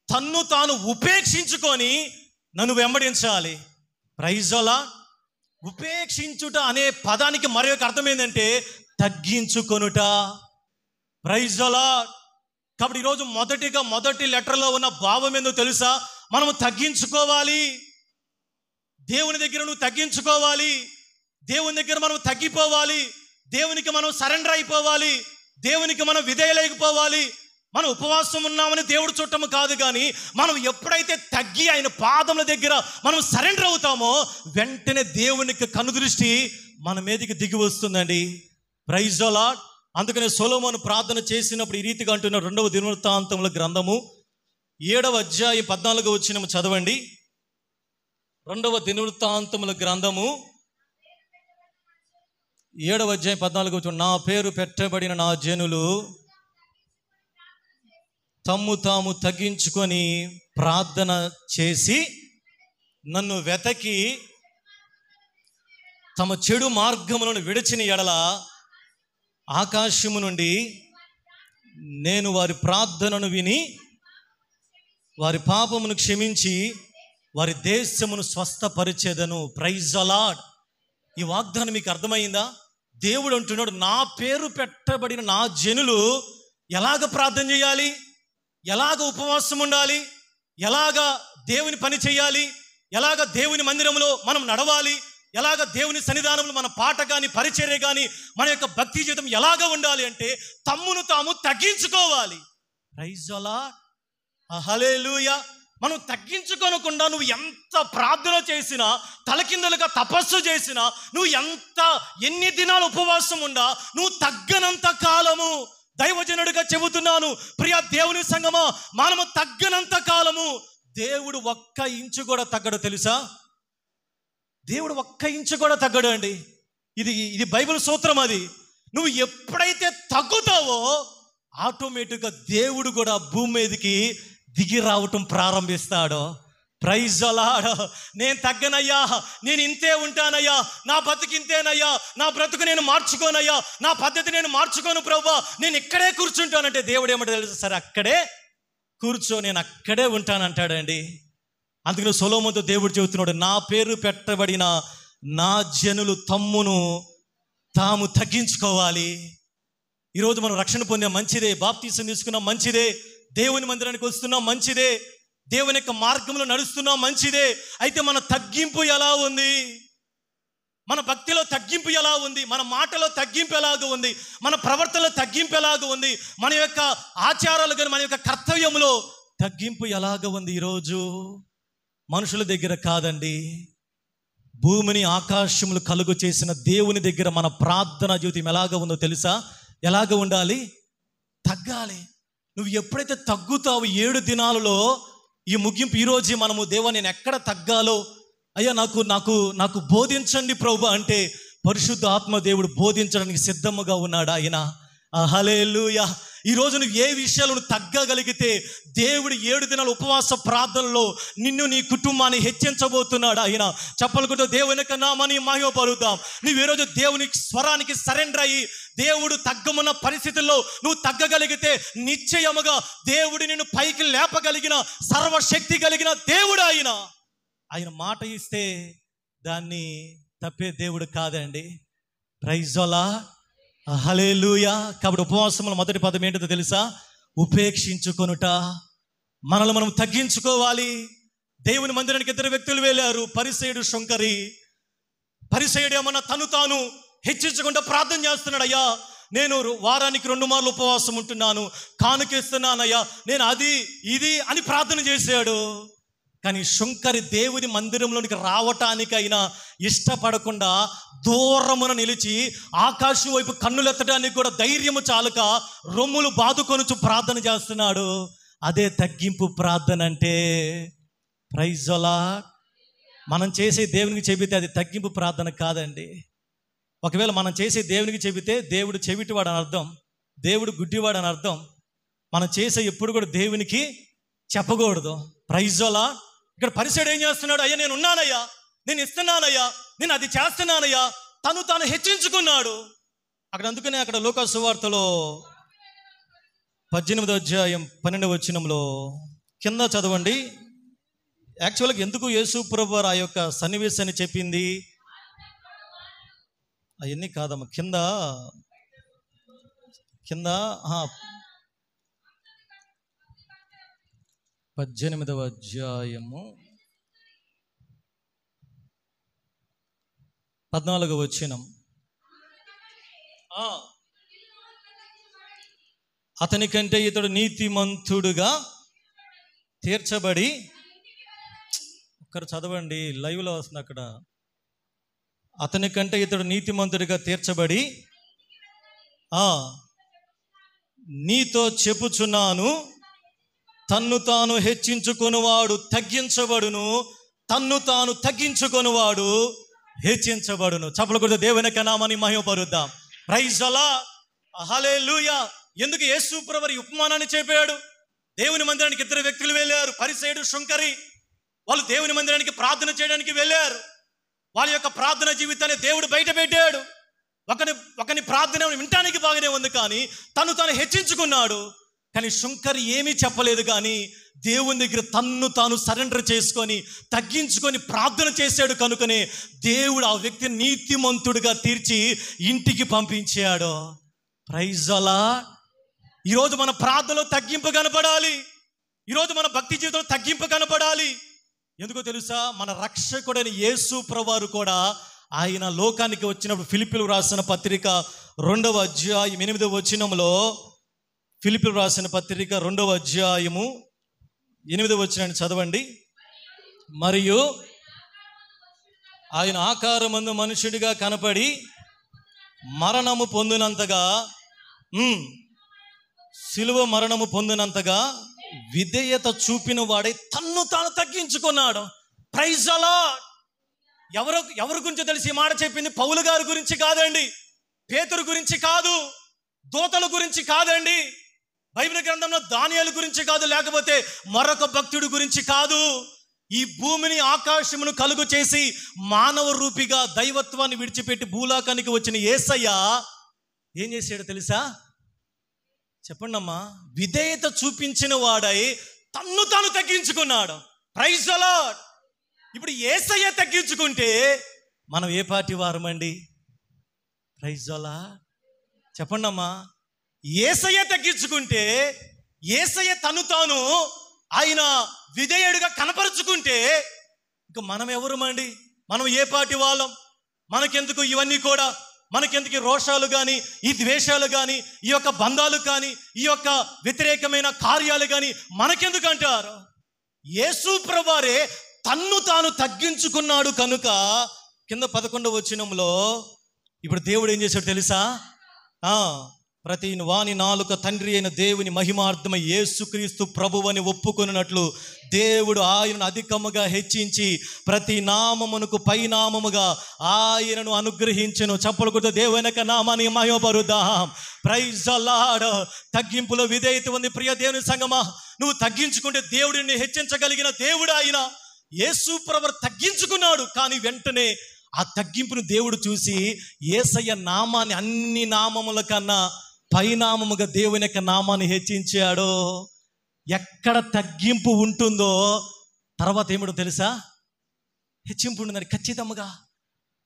తన్ను తాను ఉపేక్షించుకొని నన్ను వెంబడించాలి. Praise the lord. ఉపేక్షించుట అనే పదానికి మరొక అర్థం ఏంటంటే తగ్గించుకొనుట. Praise the Lord. కాబట్టి ఈరోజు మొదటి లెటర్లో ఉన్న భావం ఏందో తెలుసా? మనము తగ్గించుకోవాలి. దేవుని దగ్గర నువ్వు తగ్గించుకోవాలి. దేవుని దగ్గర మనం తగ్గిపోవాలి. దేవునికి మనం సరెండర్ అయిపోవాలి. దేవునికి మనం విధేయులైపోవాలి. మనం ఉపవాసం ఉన్నామని దేవుడు చుట్టము కాదు, కానీ మనం ఎప్పుడైతే తగ్గి ఆయన పాదముల దగ్గర మనం సరెండర్ అవుతామో వెంటనే దేవునికి కనుదృష్టి మన మీదకి దిగి వస్తుందండి. Praise the Lord. అందుకనే సొలొమోను ప్రార్థన చేసినప్పుడు ఈ రీతిగా అంటున్న 2వ దినవృత్తాంతముల గ్రంథము 7వ అధ్యాయం 14వ వచనం చదవండి. 2వ దినవృత్తాంతముల గ్రంథము 7వ అధ్యాయం 14వ వచనం. నా పేరు పెట్టబడిన నా జనులు తమ్ము తాము తగ్గించుకొని ప్రార్థన చేసి నన్ను వెతకి తమ చెడు మార్గములను విడిచిన ఎడల ఆకాశము నుండి నేను వారి ప్రార్థనను విని వారి పాపమును క్షమించి వారి దేశమును స్వస్థపరిచేదను. Praise the Lord. ఈ వాగ్దానం మీకు అర్థమైందా? దేవుడు అంటున్నాడు, నా పేరు పెట్టబడిన నా జనులు ఎలాగ ప్రార్థన చేయాలి, ఎలాగ ఉపవాసం ఉండాలి, ఎలాగ దేవుని పని చేయాలి, ఎలాగ దేవుని మందిరంలో మనం నడవాలి, ఎలాగ దేవుని సన్నిధానంలో మన పాట కానీ పరిచర్య కానీ మన యొక్క భక్తి జీవితం ఎలాగ ఉండాలి అంటే తమ్మును తాము తగ్గించుకోవాలి. ప్రైజ్ ది లార్డ్, హల్లెలూయా. మనం తగ్గించుకోనకుండా నువ్వు ఎంత ప్రార్థన చేసినా, తలకిందులుగా తపస్సు చేసినా, నువ్వు ఎన్ని దినాలు ఉపవాసం ఉండా నువ్వు తగ్గనంత కాలము, దైవజనుడిగా చెబుతున్నాను ప్రియ దేవుని సంగమా, మనము తగ్గనంత కాలము దేవుడు 1 ఇంచు కూడా తగ్గడు. తెలుసా? దేవుడు 1 ఇంచు కూడా తగ్గడు అండి. ఇది బైబిల్ సూత్రం. అది నువ్వు ఎప్పుడైతే తగ్గుతావో ఆటోమేటిక్గా దేవుడు కూడా భూమి మీదకి దిగి రావటం ప్రారంభిస్తాడు. Praise the Lord. నేను తగ్గనయ్యా, నేను ఇంతే ఉంటానయ్యా, నా బతుకు ఇంతేనయ్యా, నా బ్రతుకు నేను మార్చుకోనయ్యా, నా పద్ధతి నేను మార్చుకోను ప్రభువా, నేను ఇక్కడే కూర్చుంటానంటే దేవుడు ఏమంటే తెలుసు? సరే అక్కడే కూర్చో, నేను అక్కడే ఉంటానంటాడండి. అందుకని సొలొమోనుతో దేవుడు చెబుతున్నాడు, నా పేరు పెట్టబడిన నా జనులు తమ్మును తాము తగ్గించుకోవాలి. ఈరోజు మనం రక్షణ పొందాం, మంచిదే. బాప్తీసం తీసుకున్నాం, మంచిదే. దేవుని మందిరానికి వస్తున్నాం, మంచిదే. దేవుని యొక్క మార్గంలో నడుస్తున్నాం, మంచిదే. అయితే మన తగ్గింపు ఎలా ఉంది? మన భక్తిలో తగ్గింపు ఎలా ఉంది? మన మాటలో తగ్గింపు ఎలాగ ఉంది? మన ప్రవర్తనలో తగ్గింపు ఎలాగ ఉంది? మన యొక్క ఆచారాలు కానీ మన యొక్క కర్తవ్యంలో తగ్గింపు ఎలాగ ఉంది? ఈరోజు మనుషుల దగ్గర కాదండి, భూమిని ఆకాశములు కలుగు చేసిన దేవుని దగ్గర మన ప్రార్థన జీవితం ఎలాగ ఉందో తెలుసా? ఎలాగ ఉండాలి? తగ్గాలి. నువ్వు ఎప్పుడైతే తగ్గుతావు 7 దినాలలో ఈ ముగింపు, ఈరోజు మనము దేవా నేను ఎక్కడ తగ్గాలో అయ్యా నాకు బోధించండి ప్రభు అంటే పరిశుద్ధ ఆత్మ దేవుడు బోధించడానికి సిద్ధముగా ఉన్నాడు ఆయన. హల్లెలూయా. ఈరోజు నువ్వు ఏ విషయాలు నువ్వు తగ్గగలిగితే దేవుడు 7 దినాల ఉపవాస ప్రార్థనలో నిన్ను నీ కుటుంబాన్ని హెచ్చించబోతున్నాడు ఆయన. చెప్పలుకుంటూ దేవుని యొక్క నామాన్ని మహిమపరుద్దాం. నువ్వు ఈరోజు దేవుని స్వరానికి సరెండర్ అయ్యి దేవుడు తగ్గమున్న పరిస్థితుల్లో నువ్వు తగ్గగలిగితే నిశ్చయముగా దేవుడు నిన్ను పైకి లేపగలిగిన సర్వశక్తి కలిగిన దేవుడు ఆయన. ఆయన మాట ఇస్తే దాన్ని తప్పే దేవుడు కాదండి. Praise the Lord. హల్లెలూయా. కాబట్టి ఉపవాసముల మొదటి పదం ఏంటో తెలుసా? ఉపేక్షించుకొనుట. మనల్ని మనం తగ్గించుకోవాలి. దేవుని మందిరానికి 2 వ్యక్తులు వెళ్ళారు, పరిసయ్యుడు, శుంకరి. పరిసయ్యుడు ఏమన్నా తను తాను హెచ్చించకుండా ప్రార్థన చేస్తున్నాడు. అయ్యా నేను వారానికి 2 మార్లు ఉపవాసం ఉంటున్నాను, కానుకేస్తున్నానయ్యా, నేను అది ఇది అని ప్రార్థన చేశాడు. కానీ శుంకరి దేవుని మందిరంలోనికి రావటానికైనా ఇష్టపడకుండా దూరమున నిలిచి ఆకాశం వైపు కన్నులెత్తడానికి కూడా ధైర్యము చాలక రొమ్ములు బాదుకొనుచు ప్రార్థన చేస్తున్నాడు. అదే తగ్గింపు ప్రార్థన అంటే. Praise the Lord. మనం చేసే దేవునికి చెబితే అది తగ్గింపు ప్రార్థన కాదండి. ఒకవేళ మనం చేసే దేవునికి చెబితే దేవుడు చెవిటివాడు అని అర్థం, దేవుడు గుడ్డివాడు అని అర్థం. మనం చేసే ఎప్పుడు కూడా దేవునికి చెప్పకూడదు. Praise the Lord. ఇక్కడ పరిసయ్యుడు ఏం చేస్తున్నాడు? అయ్యా నేను ఉన్నానయ్యా, నేను ఇస్తున్నానయ్యా, నేను అది చేస్తున్నానయ్యా, తాను హెచ్చించుకున్నాడు. అందుకనే అక్కడ లూకా సువార్తలో 18వ అధ్యాయం 12వ వచనంలో కింద చదవండి. యాక్చువల్గా ఎందుకు యేసు ప్రభువు ఆ యొక్క సన్నివేశాన్ని చెప్పింది అవన్నీ కాదమ్మా. కింద 18వ అధ్యాయము 14వ వచనం. అతని కంటే ఇతడు నీతిమంతుడుగా తీర్చబడి, ఒక్కరు చదవండి, లైవ్లో వస్తుంది అక్కడ. అతని కంటే ఇతడు నీతిమంతుడిగా తీర్చబడి నీతో చెప్పుచున్నాను, తన్ను తాను హెచ్చించుకొనువాడు తగ్గించబడును, తన్ను తాను తగ్గించుకొనువాడు హెచ్చించబడును. చప్పలు కొడుతూ దేవుని యొక్క నామాన్ని మహిమపరుద్దాం. Praise the Lord. హల్లెలూయా. ఎందుకు యేసు ప్రభువు ఉపమానాన్ని చెప్పాడు? దేవుని మందిరానికి 2 వ్యక్తులు వెళ్ళారు, పరిసయ్యుడు, శుంకరి. వాళ్ళు దేవుని మందిరానికి ప్రార్థన చేయడానికి వెళ్ళారు. వాళ్ళ యొక్క ప్రార్థన జీవితాన్ని దేవుడు బయట పెట్టాడు. ఒకని ప్రార్థన వినటానికి బాగానే ఉంది, కానీ తాను హెచ్చించుకున్నాడు. కానీ శుంకరి ఏమీ చెప్పలేదు, కానీ దేవుని దగ్గర తాను సరెండర్ చేసుకొని తగ్గించుకొని ప్రార్థన చేశాడు. కనుకనే దేవుడు ఆ వ్యక్తిని నీతిమంతుడిగా తీర్చి ఇంటికి పంపించాడు. Praise the Lord. ఈరోజు మన ప్రార్థనలో తగ్గింపు కనపడాలి. ఈరోజు మన భక్తి జీవితంలో తగ్గింపు కనపడాలి. ఎందుకో తెలుసా? మన రక్షకుడైన యేసు ప్రభువారు కూడా ఆయన లోకానికి వచ్చినప్పుడు ఫిలిప్పీలకు రాసిన పత్రిక 2వ అధ్యాయం 8వ వచనంలో, ఫిలిప్పీలకు రాసిన పత్రిక 2వ అధ్యాయము 8వ వచనాన్ని చదవండి. మరియు ఆయన ఆకారమందు మనుషుడిగా కనపడి మరణము పొందినంతగా, సిలువ మరణము పొందినంతగా విధేయత చూపిన వాడే తన్ను తాను తగ్గించుకున్నాడు. Praise the Lord. ఎవరి గురించి తెలిసి ఈ మాట చెప్పింది? పౌలు గారి గురించి కాదండి, పేతురు గురించి కాదు, దూతల గురించి కాదండి, బైబిల్ గ్రంథంలో దానియేలు గురించి కాదు, లేకపోతే మరొక భక్తుడి గురించి కాదు. ఈ భూమిని ఆకాశమును కలుగు చేసి మానవ రూపిగా దైవత్వాన్ని విడిచిపెట్టి భూలోకానికి వచ్చిన యేసయ్య ఏం చేశాడో తెలుసా? చెప్పండి అమ్మా. విధేయత చూపించిన వాడై తన్ను తాను తగ్గించుకున్నాడు. Praise the Lord. ఇప్పుడు యేసయ్య తగ్గించుకుంటే మనం ఏ పార్టీ వారమండి? Praise the Lord. చెప్పండి అమ్మా. యేసయ్య తగ్గించుకుంటే, యేసయ్య తను తాను ఆయన విధేయుడిగా కనపరుచుకుంటే ఇంకా మనం ఎవరమండి? మనం ఏ పాటి వాళ్ళం? మనకెందుకు ఇవన్నీ కూడా? మనకెందుకు ఈ రోషాలు కానీ, ఈ ద్వేషాలు కానీ, ఈ యొక్క బంధాలు కానీ, ఈ యొక్క వ్యతిరేకమైన కార్యాలు కానీ మనకెందుకు అంటారు? యేసు ప్రభువారే తన్ను తాను తగ్గించుకున్నాడు కనుక కింద 11వ వచనంలో ఇప్పుడు దేవుడు ఏం చేశాడు తెలుసా? ప్రతి వాని నాలుక తండ్రి అయిన దేవుని మహిమార్థమై యేసుక్రీస్తు ప్రభువని ఒప్పుకొనున్నట్లు దేవుడు ఆయనను అధికముగా హెచ్చించి ప్రతి నామమునకు పైనామముగా ఆయనను అనుగ్రహించెను. చప్పలు కొడుతూ దేవుని యొక్క నామాన్ని మహిమపరుద్దాం. Praise the Lord. తగ్గింపులో విధేయత ఉంది ప్రియ దేవుని సంగమా. నువ్వు తగ్గించుకుంటే దేవుడిని హెచ్చించగలిగిన దేవుడు ఆయన. యేసు ప్రభువు తగ్గించుకున్నాడు, కానీ వెంటనే ఆ తగ్గింపును దేవుడు చూసి యేసయ్య నామాన్ని అన్ని నామముల కన్నా పైనామముగా దేవుని యొక్క నామాన్ని హెచ్చించాడు. ఎక్కడ తగ్గింపు ఉంటుందో తర్వాత ఏమిటో తెలుసా? హెచ్చింపు ఉంటుందని ఖచ్చితంగా.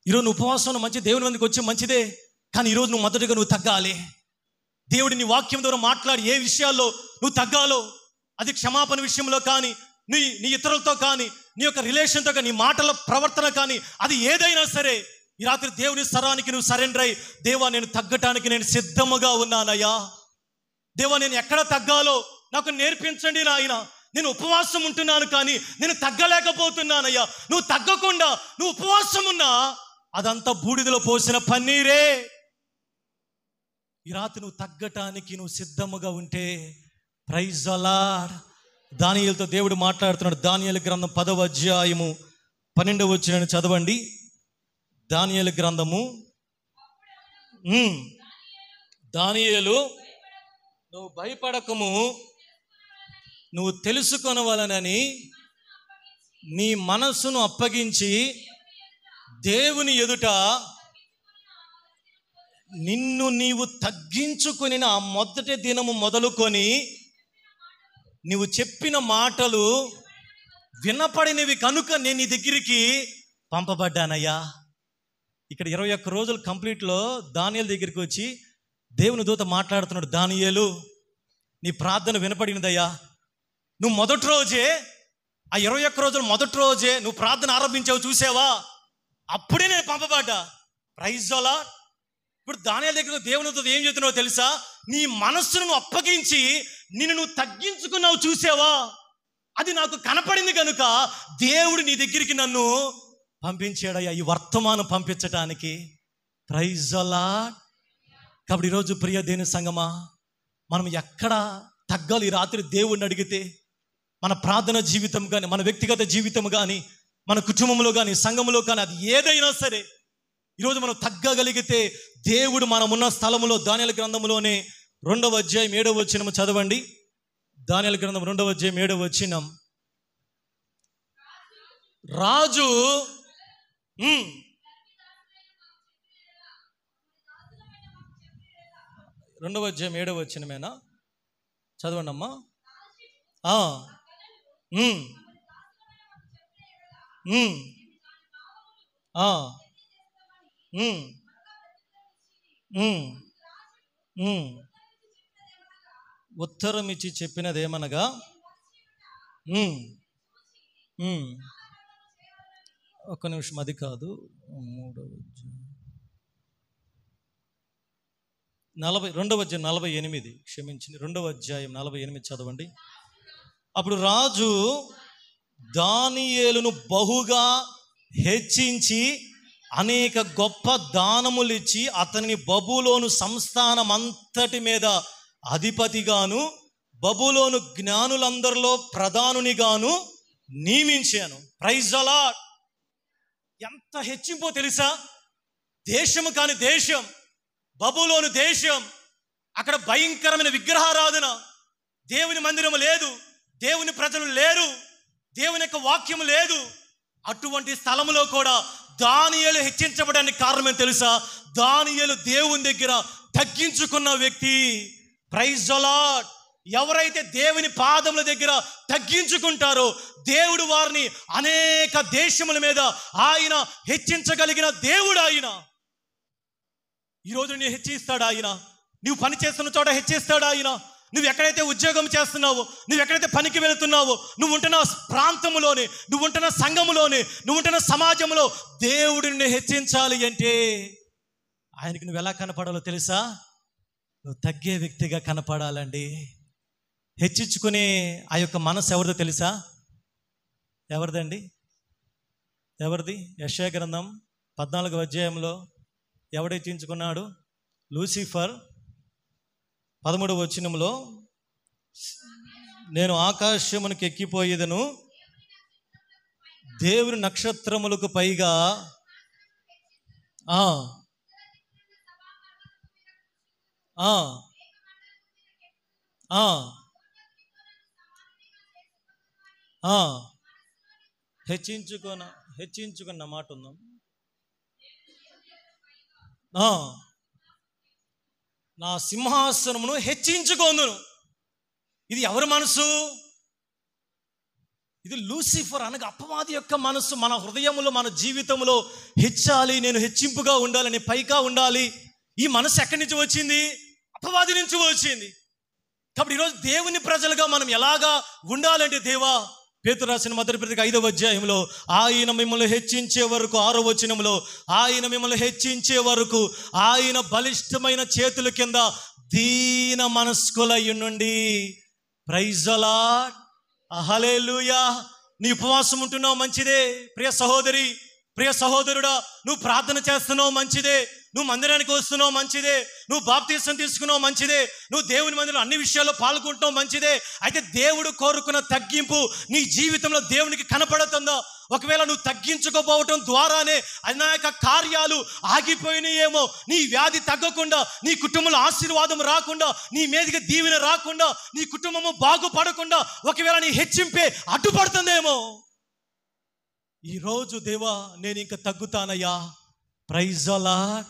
ఈరోజు నువ్వు ఉపవాసం మంచి దేవుని మందికి వచ్చి మంచిదే, కానీ ఈరోజు నువ్వు మొదటిగా నువ్వు తగ్గాలి. దేవుడి నీ వాక్యం ద్వారా మాట్లాడి ఏ విషయాల్లో నువ్వు తగ్గాలో, అది క్షమాపణ విషయంలో కానీ, నీ ఇతరులతో కానీ, నీ యొక్క రిలేషన్తో కానీ, నీ మాటల ప్రవర్తన కానీ, అది ఏదైనా సరే ఈ రాత్రి దేవుని స్వరానికి నువ్వు సరెండర్ అయ్యి, దేవా నేను తగ్గటానికి నేను సిద్ధముగా ఉన్నానయ్యా. దేవా నేను ఎక్కడ తగ్గాలో నాకు నేర్పించండి నాయన. నేను ఉపవాసం ఉంటున్నాను కానీ నేను తగ్గలేకపోతున్నానయ్యా. నువ్వు తగ్గకుండా నువ్వు ఉపవాసం ఉన్నా అదంతా బూడిదలో పోసిన పన్నీరే. ఈ రాత్రి నువ్వు తగ్గటానికి నువ్వు సిద్ధముగా ఉంటే ప్రైజ్ ది లార్డ్. దానియేలుతో దేవుడు మాట్లాడుతున్నాడు. దానియేలు గ్రంథం 10వ అధ్యాయము 12వ వచనాన్ని చదవండి. దానియేలు గ్రంథము. దానియేలు, నువ్వు భయపడకము, నువ్వు తెలుసుకొనవలనని నీ మనస్సును అప్పగించి దేవుని ఎదుట నిన్ను నీవు తగ్గించుకుని ఆ మొదటి దినము మొదలుకొని నీవు చెప్పిన మాటలు వినపడినవి కనుక నేను నీ దగ్గరికి పంపబడ్డానయ్యా. ఇక్కడ 21 రోజులు కంప్లీట్లో దానియేలు దగ్గరికి వచ్చి దేవుని దూత మాట్లాడుతున్నాడు. దానియేలు, నీ ప్రార్థన వినపడినదయ్యా. నువ్వు మొదటి రోజే, ఆ 21 రోజులు మొదటి రోజే నువ్వు ప్రార్థన ఆరంభించావు, చూసావా? అప్పుడే నేను పంపబడ్డా. Praise the Lord. ఇప్పుడు దానియేలు దగ్గర దేవుని దూత ఏం చెప్తున్నావో తెలుసా? నీ మనస్సును నువ్వు అప్పగించి నిన్ను నువ్వు తగ్గించుకున్నావు, చూసావా? అది నాకు కనపడింది కనుక దేవుడు నీ దగ్గరికి నన్ను పంపించాడయ్యా, ఈ వర్తమానం పంపించటానికి. Praise the Lord. కాబట్టి ఈరోజు ప్రియ దేవుని సంగమా, మనం ఎక్కడ తగ్గాలి? ఈ రాత్రి దేవుడిని అడిగితే మన ప్రార్థన జీవితం కానీ, మన వ్యక్తిగత జీవితం కానీ, మన కుటుంబంలో కానీ, సంఘంలో కానీ, అది ఏదైనా సరే ఈరోజు మనం తగ్గగలిగితే దేవుడు మనమున్న స్థలములో దానియేలు గ్రంథములోనే 2వ అధ్యాయం 7వ వచనం చదవండి. దానియేలు గ్రంథం 2వ అధ్యాయం 7వ వచనం. రాజు 2వ అధ్యాయం 7వ వచనమేనా? చదవండి అమ్మా. ఉత్తరం ఇచ్చి చెప్పినదేమనగా, ఒక్క నిమిషం, అది కాదు, 2వ అధ్యాయం 48, క్షమించింది, 2వ అధ్యాయం 48 చదవండి. అప్పుడు రాజు దానియేలును బహుగా హెచ్చించి అనేక గొప్ప దానములు ఇచ్చి అతనిని బబులోను సంస్థానం అంతటి మీద అధిపతిగాను బబులోను జ్ఞానులందరిలో ప్రధానునిగాను నియమించాను. Praise the Lord. ఎంత హెచ్చింపో తెలుసా? దేశము కాని దేశం, బబులోను దేశం, అక్కడ భయంకరమైన విగ్రహారాధన, దేవుని మందిరము లేదు, దేవుని ప్రజలు లేరు, దేవుని యొక్క వాక్యము లేదు. అటువంటి స్థలములో కూడా దానియేలు హెచ్చించబడడానికి కారణం తెలుసా? దానియేలు దేవుని దగ్గర తగ్గించుకున్న వ్యక్తి. Praise the Lord. ఎవరైతే దేవుని పాదముల దగ్గర తగ్గించుకుంటారో దేవుడు వారిని అనేక దేశముల మీద ఆయన హెచ్చించగలిగిన దేవుడు ఆయన. ఈరోజు నేను హెచ్చిస్తాడు ఆయన. నీవు పని చేస్తున్న చోట హెచ్చిస్తాడు ఆయన. నువ్వు ఎక్కడైతే ఉద్యోగం చేస్తున్నావో, నువ్వు ఎక్కడైతే పనికి వెళుతున్నావో, నువ్వు ఉంటున్న ప్రాంతంలోనే, నువ్వు ఉంటున్న సంఘములోనే, నువ్వు ఉంటున్న సమాజంలో దేవుడిని హెచ్చించాలి అంటే ఆయనకి నువ్వు ఎలా కనపడాలో తెలుసా? నువ్వు తగ్గే వ్యక్తిగా కనపడాలండి. హెచ్చించుకునే ఆ యొక్క మనసు ఎవరిదో తెలుసా? ఎవరిదండి? ఎవరిది? యెషయా గ్రంథం 14వ అధ్యాయంలో ఎవడు హెచ్చించుకున్నాడు? లూసిఫర్. 13వ వచనంలో, నేను ఆకాశమునకు ఎక్కిపోయేదను, దేవుని నక్షత్రములకు పైగా హెచ్చించుకున్న మాట ఉందాం. నా సింహాసనమును హెచ్చించుకొందును. ఇది ఎవరి మనసు? ఇది లూసిఫర్ అనగా అపవాది యొక్క మనసు. మన హృదయంలో, మన జీవితంలో హెచ్చాలి, నేను హెచ్చింపుగా ఉండాలని, పైగా ఉండాలి. ఈ మనసు ఎక్కడి నుంచి వచ్చింది? అపవాది నుంచి వచ్చింది. కాబట్టి ఈరోజు దేవుని ప్రజలుగా మనం ఎలాగా ఉండాలంటే, దేవా, పేతురు రాసిన మొదటి పత్రిక 5వ అధ్యాయంలో, ఆయన మిమ్మల్ని హెచ్చించే వరకు, 6వ వచనంలో, ఆయన మిమ్మల్ని హెచ్చించే వరకు ఆయన బలిష్టమైన చేతుల కింద దీన మనస్కులయ్యుండి. ప్రైజ్ ది లార్డ్, హల్లెలూయా. నీ ఉపవాసం ఉంటున్నావు, మంచిదే. ప్రియ సహోదరి, ప్రియ సహోదరుడా, నువ్వు ప్రార్థన చేస్తున్నావు, మంచిదే. నువ్వు మందిరానికి వస్తున్నావు, మంచిదే. నువ్వు బాప్తీసం తీసుకున్నావు, మంచిదే. నువ్వు దేవుని మందిరంలో అన్ని విషయాల్లో పాల్గొంటున్నావు, మంచిదే. అయితే దేవుడు కోరుకున్న తగ్గింపు నీ జీవితంలో దేవునికి కనపడుతుందా? ఒకవేళ నువ్వు తగ్గించుకోపోవటం ద్వారానే అనేక కార్యాలు ఆగిపోయినాయేమో, నీ వ్యాధి తగ్గకుండా, నీ కుటుంబంలో ఆశీర్వాదం రాకుండా, నీ మీదకి దీవెన రాకుండా, నీ కుటుంబము బాగుపడకుండా, ఒకవేళ నీ హెచ్చింపే అడ్డుపడుతుందేమో. ఈరోజు దేవా, నేను ఇంకా తగ్గుతానయ్యా. Praise the lord.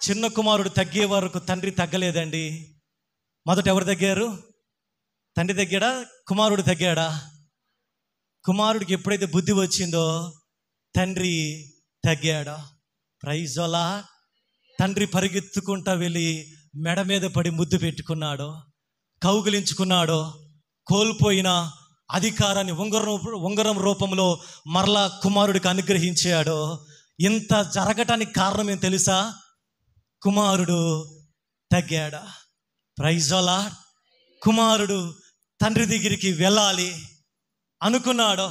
చిన్న కుమారుడు తగ్గే వరకు తండ్రి తగ్గలేదండి. మొదట ఎవరు తగ్గారు? తండ్రి తగ్గాడా? కుమారుడు తగ్గాడా? కుమారుడికి ఎప్పుడైతే బుద్ధి వచ్చిందో తండ్రి తగ్గాడా? Praise the lord. తండ్రి పరిగెత్తుకుంటా వెళ్ళి మెడ మీద పడి ముద్దు పెట్టుకున్నాడు, కౌగిలించుకున్నాడు. కోల్పోయిన అధికారాన్ని ఉంగరం రూపంలో మరలా కుమారుడికి అనుగ్రహించాడు. ఇంత జరగటానికి కారణం ఏం తెలుసా? కుమారుడు తగ్గాడా? Praise the lord. కుమారుడు తండ్రి దగ్గరికి వెళ్ళాలి అనుకున్నాడు,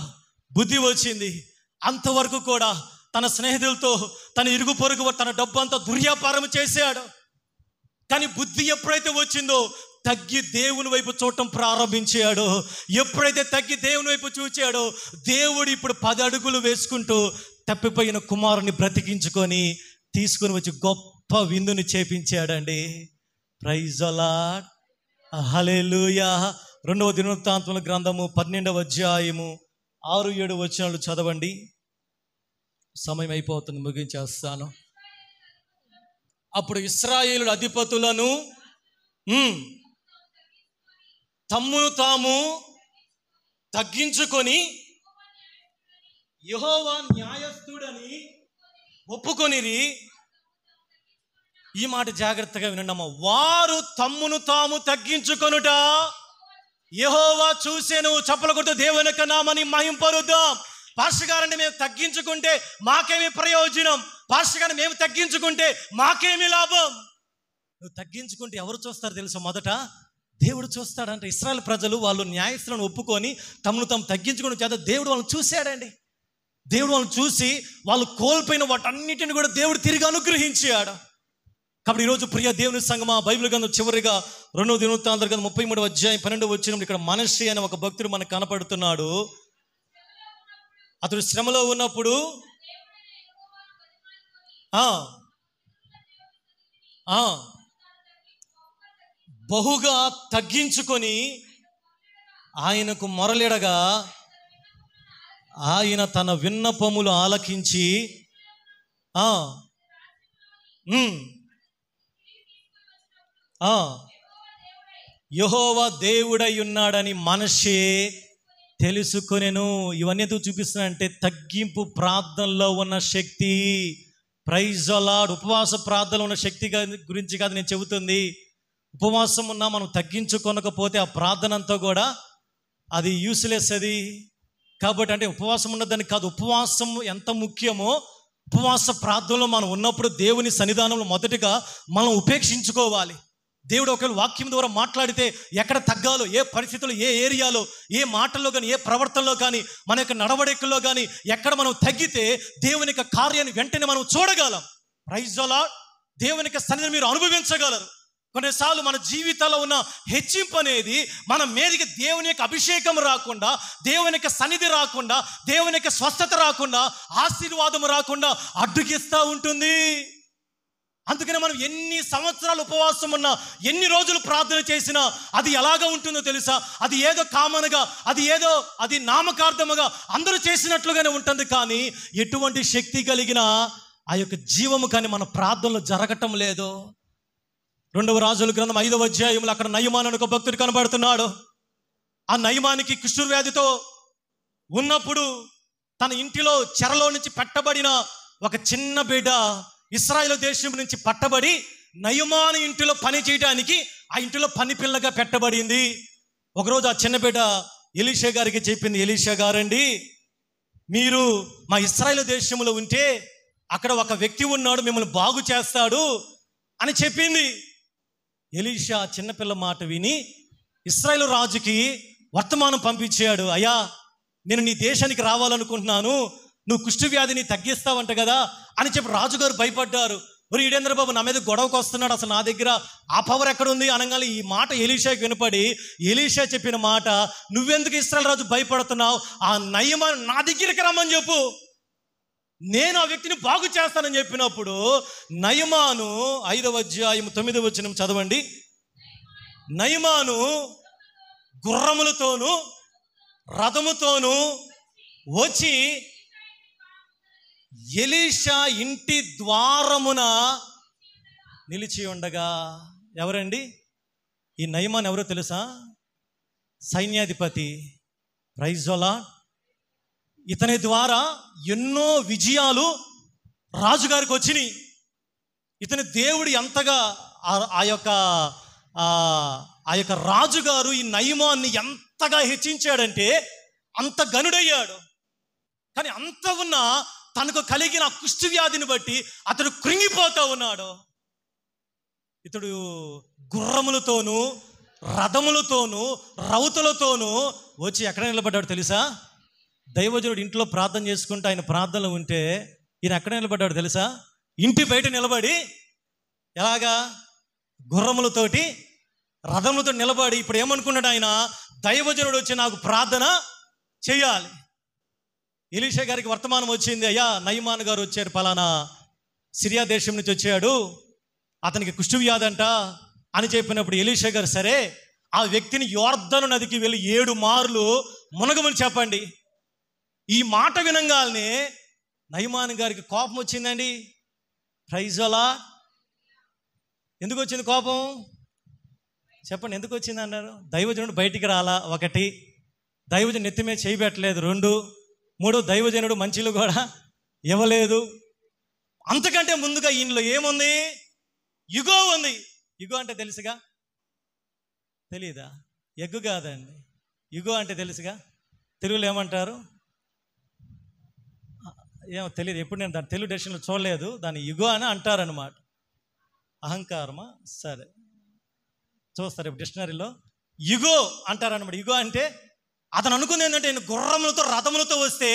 బుద్ధి వచ్చింది. అంతవరకు కూడా తన స్నేహితులతో, తన ఇరుగు పొరుగు, తన డబ్బు అంతా దుర్వ్యాపారం చేశాడు. కానీ బుద్ధి ఎప్పుడైతే వచ్చిందో తగ్గి దేవుని వైపు చూడటం ప్రారంభించాడు. ఎప్పుడైతే తగ్గి దేవుని వైపు చూచాడో దేవుడు ఇప్పుడు 10 అడుగులు వేసుకుంటూ తప్పిపోయిన కుమారుని బ్రతికించుకొని తీసుకుని వచ్చి గొప్ప విందుని చేపించాడండి. ప్రైజ్ ది లార్డ్, హల్లెలూయా. 2వ దినవృత్తాంతముల గ్రంథము 12వ అధ్యాయము 6-7 వచనాలు చదవండి. సమయం అయిపోతుంది, ముగించేస్తాను. అప్పుడు ఇశ్రాయేలు అధిపతులను తమ్మును తాము తగ్గించుకొని యెహోవా న్యాయస్థుడని ఒప్పుకొనిరి. ఈ మాట జాగ్రత్తగా వినండమ్మా. వారు తమ్మును తాము తగ్గించుకొనుట యెహోవా చూసెను. చప్పలు కొట్టు దేవుని యొక్క నామని మహింపరుద్దాం. పాస్టర్ గారండి, మేము తగ్గించుకుంటే మాకేమి ప్రయోజనం? పాస్టర్ గారిని మేము తగ్గించుకుంటే మాకేమి లాభం? నువ్వు తగ్గించుకుంటే ఎవరు చూస్తారు తెలుసా? మొదట దేవుడు చూస్తాడంటే. ఇశ్రాయేలు ప్రజలు వాళ్ళు న్యాయస్థులను ఒప్పుకొని తమను తాము తగ్గించుకుని చేత దేవుడు వాళ్ళని చూశాడండి. దేవుడు వాళ్ళని చూసి వాళ్ళు కోల్పోయిన వాటన్నిటిని కూడా దేవుడు తిరిగి అనుగ్రహించాడు. కాబట్టి ఈరోజు ప్రియ దేవుని సంగమా, బైబిల్ గ్రంథం చివరిగా 2వ దినవృత్తాంతముల గ్రంథం 33వ అధ్యాయం 12వ వచనంలో ఇక్కడ మనష్షే అనే ఒక భక్తుడు మనకు కనపడుతున్నాడు. అతడు శ్రమలో ఉన్నప్పుడు బహుగా తగ్గించుకొని ఆయనకు మొరలిడగా ఆయన తన విన్నపములు ఆలకించి యెహోవా దేవుడై ఉన్నాడని మనష్షే తెలుసుకొనెను. ఇవన్నీ ఎందుకు చూపిస్తున్నాయంటే తగ్గింపు ప్రార్థనలో ఉన్న శక్తి. Praise the lord. ఉపవాస ప్రార్థనలో ఉన్న శక్తి గురించి కాదు నేను చెబుతుంది. ఉపవాసం ఉన్నా మనం తగ్గించుకొనకపోతే ఆ ప్రార్థన అంతా కూడా అది యూస్లెస్ అది. కాబట్టి అంటే ఉపవాసం ఉన్నదని కాదు, ఉపవాసం ఎంత ముఖ్యమో ఉపవాస ప్రార్థనలో మనం ఉన్నప్పుడు దేవుని సన్నిధానంలో మొదటిగా మనం ఉపేక్షించుకోవాలి. దేవుడు ఒకవేళ వాక్యం ద్వారా మాట్లాడితే ఎక్కడ తగ్గాలో, ఏ పరిస్థితుల్లో, ఏ ఏరియాలో, ఏ మాటల్లో కానీ, ఏ ప్రవర్తనలో కానీ, మన యొక్క నడవడికల్లో కానీ ఎక్కడ మనం తగ్గితే దేవుని యొక్క కార్యాన్ని వెంటనే మనం చూడగలం. Praise the Lord. దేవుని యొక్క సన్నిధిని మీరు అనుభవించగలరు. కొన్నిసార్లు మన జీవితాల్లో ఉన్న హెచ్చింపు అనేది మన మీదకి దేవుని యొక్క అభిషేకం రాకుండా, దేవుని యొక్క సన్నిధి రాకుండా, దేవుని యొక్క స్వస్థత రాకుండా, ఆశీర్వాదం రాకుండా అడ్డుకిస్తూ ఉంటుంది. అందుకనే మనం ఎన్ని సంవత్సరాలు ఉపవాసం ఉన్నా, ఎన్ని రోజులు ప్రార్థన చేసినా అది ఎలాగా ఉంటుందో తెలుసా? అది ఏదో కామన్గా, అది నామకార్థముగా అందరూ చేసినట్లుగానే ఉంటుంది. కానీ ఎటువంటి శక్తి కలిగిన ఆ యొక్క జీవము కానీ మన ప్రార్థనలో జరగటం లేదు. 2వ రాజుల గ్రంథం 5వ అధ్యాయంలో అక్కడ నయమాను అనే ఒక భక్తుడు కనబడుతున్నాడు. ఆ నయమానికి కుష్ఠవ్యాధితో ఉన్నప్పుడు తన ఇంటిలో చెరలో నుంచి పెట్టబడిన ఒక చిన్న బిడ్డ ఇశ్రాయేలు దేశం నుంచి పట్టబడి నయమాను ఇంటిలో పని చేయడానికి ఆ ఇంటిలో పని పిల్లగా పెట్టబడింది. ఒకరోజు ఆ చిన్న బిడ్డ ఎలీషా గారికి చెప్పింది, ఎలీషా గారండి, మీరు మా ఇశ్రాయేలు దేశంలో ఉంటే అక్కడ ఒక వ్యక్తి ఉన్నాడు, మిమ్మల్ని బాగు చేస్తాడు అని చెప్పింది. ఎలీషా చిన్నపిల్ల మాట విని ఇశ్రాయేలు రాజుకి వర్తమానం పంపించాడు. అయ్యా, నేను నీ దేశానికి రావాలనుకుంటున్నాను, నువ్వు కుష్ఠవ్యాధిని తగ్గిస్తావంట కదా అని చెప్పి రాజుగారు భయపడ్డారు. మరి ఈడేంద్ర బాబు నా మీద గొడవకు వస్తున్నాడు, అసలు నా దగ్గర ఆ పవర్ ఎక్కడుంది అనగానే ఈ మాట ఎలీషాకి వినపడి ఎలీషా చెప్పిన మాట, నువ్వెందుకు ఇశ్రాయేలు రాజు భయపడుతున్నావు, ఆ నయమాను నా దగ్గరికి రమ్మని చెప్పు, నేను ఆ వ్యక్తిని బాగు చేస్తానని చెప్పినప్పుడు నయమాను 5వ అధ్యాయం 9వ వచనం చదవండి. నయమాను గుర్రములతోనూ రథముతోనూ వచ్చి ఎలీషా ఇంటి ద్వారమున నిలిచి ఉండగా. ఎవరండి ఈ నయమాన్? ఎవరో తెలుసా? సైన్యాధిపతి. Praise the Lord. ఇతని ద్వారా ఎన్నో విజయాలు రాజుగారికి వచ్చినాయి. ఇతని దేవుడు ఎంతగా ఆ యొక్క రాజుగారు ఈ నయమాన్ని ఎంతగా హెచ్చించాడంటే అంత గనుడయ్యాడు. కానీ అంత ఉన్నా తనకు కలిగిన కుష్ఠవ్యాధిని బట్టి అతడు కృంగిపోతూ ఉన్నాడు. ఇతడు గుర్రములతోనూ రథములతోనూ రౌతులతోనూ వచ్చి ఎక్కడ నిలబడ్డాడు తెలుసా? దైవజనుడు ఇంట్లో ప్రార్థన చేసుకుంటూ ఆయన ప్రార్థనలు ఉంటే ఈయన ఎక్కడ నిలబడ్డాడు తెలుసా? ఇంటి బయట నిలబడి ఎలాగా గుర్రములతోటి రథములతో నిలబడి ఇప్పుడు ఏమనుకున్నాడు ఆయన? దైవజనుడు వచ్చి నాకు ప్రార్థన చేయాలి. ఎలీషా గారికి వర్తమానం వచ్చింది, అయ్యా నయమాను గారు వచ్చారు, పలానా సిరియా దేశం నుంచి వచ్చాడు, అతనికి కుష్ఠవ్యాధి అంట అని చెప్పినప్పుడు ఎలీషా గారు, సరే ఆ వ్యక్తిని యోర్దాను నదికి వెళ్ళి 7 మార్లు మునగమని చెప్పండి. ఈ మాట వినంగానే నయమాను గారికి కోపం వచ్చిందండి. Praise the Lord. ఎందుకు వచ్చింది కోపం? చెప్పండి, ఎందుకు వచ్చింది అన్నారు? దైవజనుడు బయటికి రాలా, 1, దైవజనుడు నెత్తి మీద చేయబెట్టలేదు, 2, 3 దైవజనుడు మంచిలు కూడా ఇవ్వలేదు. అంతకంటే ముందుగా ఈయనలో ఏముంది? యుగో ఉంది. యుగో అంటే తెలుసుగా? తెలీదా? ఎగ్గు కాదండి, యుగో అంటే తెలుసుగా? తెలుగులో ఏమంటారు? ఏమో తెలియదు, ఎప్పుడు నేను దాని తెలుగు డెఫినిషన్లో చూడలేదు. దాన్ని యుగో అని అంటారనమాట. అహంకారమా? సరే చూస్తారు ఇప్పుడు డిక్షనరీలో యుగో అంటారనమాట. యుగో అంటే అతను అనుకుంది ఏంటంటే, నేను గుర్రములతో రథములతో వస్తే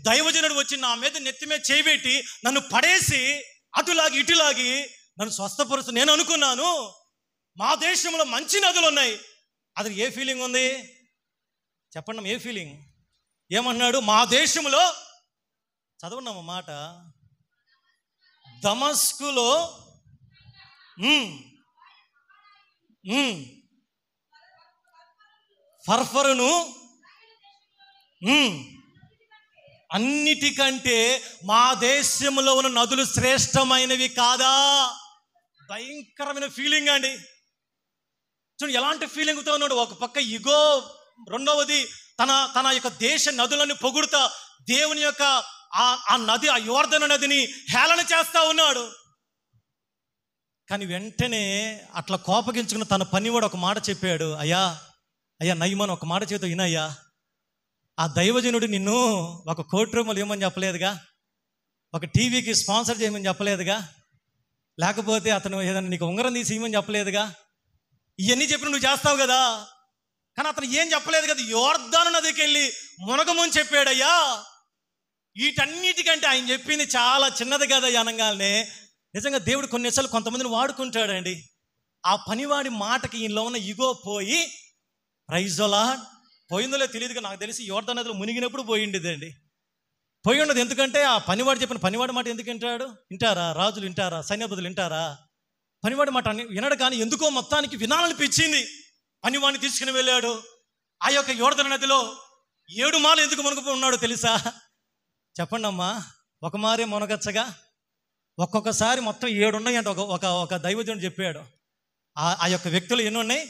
దైవజనుడు వచ్చి నా మీద నెత్తి మీద చేయబెట్టి నన్ను పడేసి అటులాగి ఇటులాగి నన్ను స్వస్థపరుస్తూ నేను అనుకున్నాను. మా దేశంలో మంచి నదులు ఉన్నాయి. అతనికి ఏ ఫీలింగ్ ఉంది చెప్పండి? ఏ ఫీలింగ్? ఏమన్నాడు? మా దేశంలో చదువున్నాము మాట, దమస్కులో ఫర్ఫరును అన్నిటికంటే మా దేశంలో ఉన్న నదులు శ్రేష్టమైనవి కాదా? భయంకరమైన ఫీలింగ్ అండి. చూడండి ఎలాంటి ఫీలింగ్తో ఉన్నాడు. ఒక పక్క ఇగో, రెండవది తన యొక్క దేశ నదులను పొగుడుతా దేవుని యొక్క ఆ నది, ఆ యోర్దాను నదిని హేళన చేస్తా ఉన్నాడు. కానీ వెంటనే అట్లా కోపగించుకున్న తన పనివాడు ఒక మాట చెప్పాడు, అయ్యా నయమాన్ ఒక మాట చేతో వినయ్యా, ఆ దైవజనుడు నిన్ను ఒక ₹1,00,00,000 ఇవ్వమని చెప్పలేదుగా, ఒక టీవీకి స్పాన్సర్ చేయమని చెప్పలేదుగా, లేకపోతే అతను ఏదైనా నీకు ఉంగరం తీసి ఇవ్వమని చెప్పలేదుగా, ఇవన్నీ చెప్పిన నువ్వు చేస్తావు కదా, కానీ అతను ఏం చెప్పలేదు కదా, యోర్దాను నదికి వెళ్ళి మునగమని చెప్పాడయ్యా. వీటన్నిటికంటే ఆయన చెప్పింది చాలా చిన్నది కదా అనగానే నిజంగా దేవుడు కొన్నిసార్లు కొంతమందిని వాడుకుంటాడండి. ఆ పనివాడి మాటకి ఈయనలో ఉన్న ఇగో పోయి, ప్రైజ్ ది లార్డ్, పోయిందో తెలియదుగా, నాకు తెలిసి యోర్దాను నదిలో మునిగినప్పుడు పోయిండేదండి. పోయి ఉండదు. ఎందుకంటే ఆ పనివాడు చెప్పిన పనివాడి మాట ఎందుకు వింటాడు? వింటారా? రాజులు వింటారా? సైన్యాధిపతులు వింటారా? పనివాడి మాట వినడు. కానీ ఎందుకో మొత్తానికి వినాలనిపించింది. పనివాడిని తీసుకుని వెళ్ళాడు. ఆ యొక్క యోర్దాను నదిలో 7 మార్లు ఎందుకు మునుగు ఉన్నాడో తెలుసా? చెప్పండి అమ్మా. ఒక మారే మునగచ్చగా, ఒక్కొక్కసారి మొత్తం 7 ఉన్నాయి అంటే ఒక దైవజనుడు చెప్పాడు. ఆ యొక్క వ్యక్తులు ఎన్ని ఉన్నాయి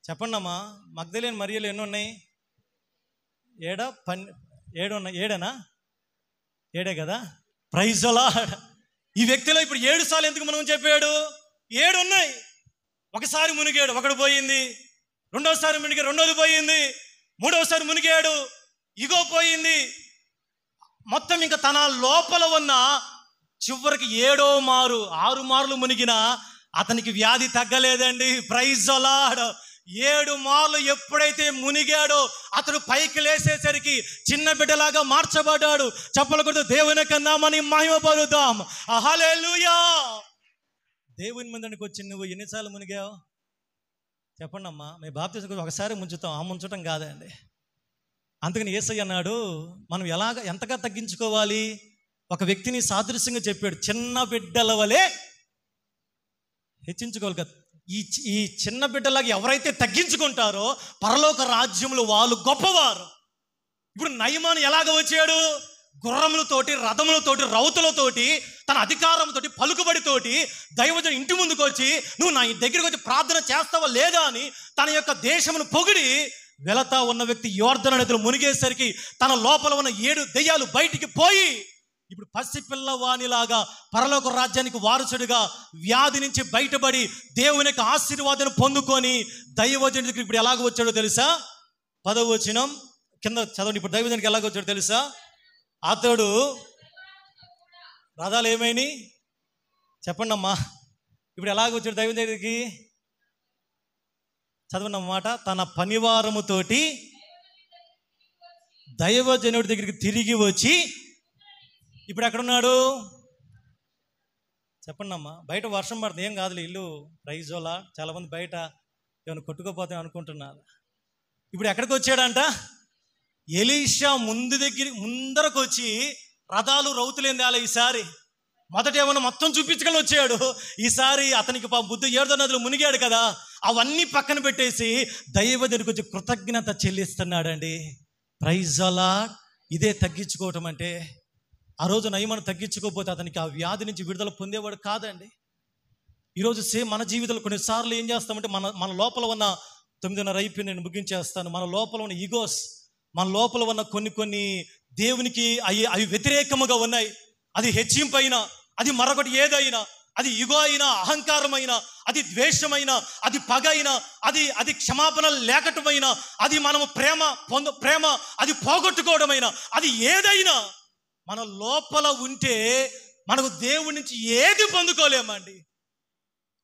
చెప్పండి అమ్మా. మగ్దలేని మరియలు ఎన్ని ఉన్నాయి? 7 ఉన్నాయి. 7ఏనా? 7 కదా. Praise the Lord. ఈ వ్యక్తిలో ఇప్పుడు 7 సార్లు ఎందుకు మనం చెప్పాడు? 7 ఉన్నాయి. ఒకసారి మునిగాడు, ఒకడు పోయింది. రెండోసారి మునిగాడు, రెండోది పోయింది. మూడోసారి మునిగాడు, ఇగో పోయింది. మొత్తం ఇంకా తన లోపల ఉన్న చివరికి 7వ మారు 6 మార్లు మునిగినా అతనికి వ్యాధి తగ్గలేదండి. Praise the lord. 7 మార్లు ఎప్పుడైతే మునిగాడో అతడు పైకి లేసేసరికి చిన్న బిడ్డలాగా మార్చబడ్డాడు. చెప్పలకూడదు, దేవుని కన్నా మనం మహిమపరుద్దాం. హల్లెలూయా. దేవుని మందిరానికి వచ్చి నువ్వు ఎన్నిసార్లు మునిగావు చెప్పండి అమ్మా. మీ బాప్తిజం ఒకసారి ముంచుతాం, ఆ ముంచటం కాదండి. అందుకని యేసయ్య అన్నాడు, మనం ఎంతగా తగ్గించుకోవాలి? ఒక వ్యక్తిని సాదృశ్యంగా చెప్పాడు, చిన్న బిడ్డల వలె హెచ్చించుకోవాలి కదా. ఈ చిన్న బిడ్డలాగా ఎవరైతే తగ్గించుకుంటారో పరలోక రాజ్యంలో వాళ్ళు గొప్పవారు. ఇప్పుడు నయమాను ఎలాగ వచ్చాడు? గుర్రములతోటి, రథములతోటి, రౌతులతోటి, తన అధికారంతో, పలుకుబడితోటి దైవజనుడు ఇంటి ముందుకు వచ్చి నువ్వు నా దగ్గరికి వచ్చి ప్రార్థన చేస్తావా లేదా అని తన యొక్క దేశమును పొగిడి వెళతా ఉన్న వ్యక్తి యోర్దాను నదిలో మునిగేసరికి తన లోపల ఉన్న 7 దెయ్యాలు బయటికి పోయి ఇప్పుడు పసిపిల్లవానిలాగా పరలోక రాజ్యానికి వారసుడిగా వ్యాధి నుంచి బయటపడి దేవుని యొక్క ఆశీర్వాదాన్ని పొందుకొని దైవజనుడి దగ్గరికి ఇప్పుడు ఎలాగ వచ్చాడో తెలుసా? 10వ వచనం కింద చదవండి. ఇప్పుడు దైవజనుడికి ఎలాగ వచ్చాడో తెలుసా? అతడు రథాలు ఏమైనాయి చెప్పండి అమ్మా. ఇప్పుడు ఎలాగ వచ్చాడు దైవజనుడి దగ్గరికి? చదవండి అన్నమాట. తన పనివారముతోటి దైవజనుడి దగ్గరికి తిరిగి వచ్చి ఇప్పుడు ఎక్కడున్నాడు చెప్పండి అమ్మా. బయట వర్షం పడుతుంది, ఏం కాదులే, ఇల్లు రైజోలా, చాలామంది బయట ఏమైనా కొట్టుకోపోతాం అనుకుంటున్నారు. ఇప్పుడు ఎక్కడికి వచ్చాడంట? ఎలీషా ముందరకు వచ్చి రథాలు రౌతులేంది అలా ఈసారి మొదట ఏమన్నా మొత్తం చూపించుకొని వచ్చాడు. ఈసారి అతనికి బుద్ధి యోర్దాను నదిలో మునిగాడు కదా, అవన్నీ పక్కన పెట్టేసి దైవజనుడికి వచ్చి కృతజ్ఞత చెల్లిస్తున్నాడండి. Praise the lord. ఇదే తగ్గించుకోవటం అంటే. ఆ రోజు నయమాను తగ్గించుకోకపోతే అతనికి ఆ వ్యాధి నుంచి విడుదల పొందేవాడు కాదండి. ఈరోజు సేమ్ మన జీవితంలో కొన్నిసార్లు ఏం చేస్తామంటే మన లోపల ఉన్న 9:30 అయిపోయింది, నేను ముగించేస్తాను. మన లోపల ఉన్న ఈగోస్, మన లోపల ఉన్న కొన్ని దేవునికి అవి వ్యతిరేకముగా ఉన్నాయి. అది హెచ్చింపైనా, అది మరొకటి ఏదైనా, అది ఇగో అయినా, అహంకారమైనా, అది ద్వేషమైనా, అది పగ అయినా, అది క్షమాపణ లేకటమైనా, అది మనము ప్రేమ అది పోగొట్టుకోవడమైనా, అది ఏదైనా మన లోపల ఉంటే మనకు దేవుడి నుంచి ఏది పొందుకోలేమండి.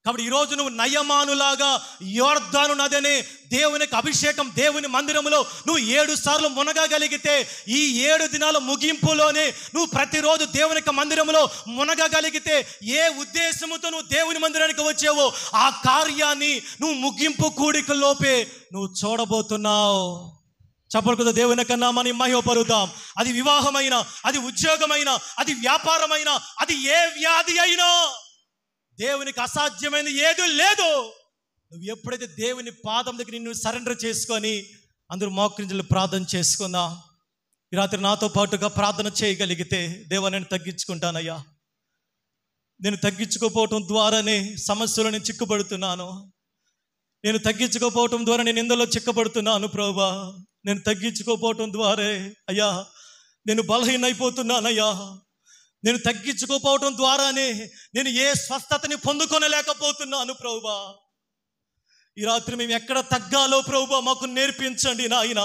కాబట్టి ఈరోజు నువ్వు నయమానులాగా యోర్దాను నదినే దేవునికి అభిషేకం, దేవుని మందిరంలో నువ్వు 7 సార్లు మునగగలిగితే ఈ 7 దినాల ముగింపులోనే నువ్వు ప్రతిరోజు దేవుని మందిరంలో మునగగలిగితే ఏ ఉద్దేశముతో నువ్వు దేవుని మందిరానికి వచ్చావో ఆ కార్యాన్ని నువ్వు ముగింపు కూడికలోపే నువ్వు చూడబోతున్నావు. చెప్పకూడదు, దేవుని కన్నా మనం మహిమపరుద్దాం. అది వివాహమైనా, అది ఉద్యోగమైనా, అది వ్యాపారమైనా, అది ఏ వ్యాధి అయినా దేవునికి అసాధ్యమైనది ఏది లేదు. నువ్వు ఎప్పుడైతే దేవుని పాదం దగ్గర నిన్ను సరెండర్ చేసుకొని అందరూ మోకరించి ప్రార్థన చేసుకుందాం. ఈ రాత్రి నాతో పాటుగా ప్రార్థన చేయగలిగితే, దేవా నేను తగ్గించుకుంటానయ్యా, నేను తగ్గించుకోపోవటం ద్వారానే సమస్యలో నేను చిక్కుపడుతున్నాను, నేను తగ్గించుకోపోవటం ద్వారా నేను ఇందులో చిక్కబడుతున్నాను ప్రభువా, నేను తగ్గించుకోపోవటం ద్వారా అయ్యా నేను బలహీనైపోతున్నానయ్యా, నేను తగ్గించుకోపోవటం ద్వారానే నేను ఏ స్వస్థతని పొందుకొనలేకపోతున్నాను ప్రభువా. ఈ రాత్రి మేము ఎక్కడ తగ్గాలో ప్రభువా మాకు నేర్పించండి నాయన.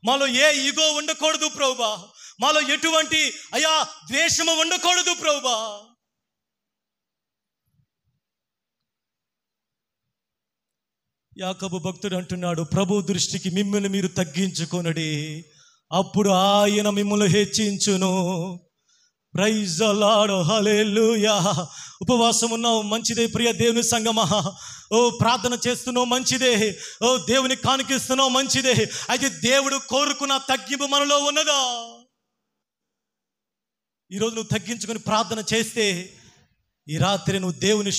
మాలో ఏ ఈగో ఉండకూడదు ప్రభువా, మాలో ఎటువంటి ద్వేషము ఉండకూడదు ప్రభువా. యాకోబు భక్తుడు అంటున్నాడు, ప్రభు దృష్టికి మిమ్మల్ని మీరు తగ్గించుకొనుడి, అప్పుడు ఆయన మిమ్మల్ని హెచ్చించును. ప్రైజ్ ది లార్డ్, హల్లెలూయా. ఉపవాసం ఉన్నావు మంచిదే ప్రియ దేవుని సంగమా. ప్రార్థన చేస్తున్నావు మంచిదే. దేవుని కానుకిస్తున్నావు మంచిదే. అయితే దేవుడు కోరుకున్న తగ్గింపు మనలో ఉన్నదా? ఈరోజు నువ్వు తగ్గించుకొని ప్రార్థన చేస్తే ఈ రాత్రి నువ్వు దేవుని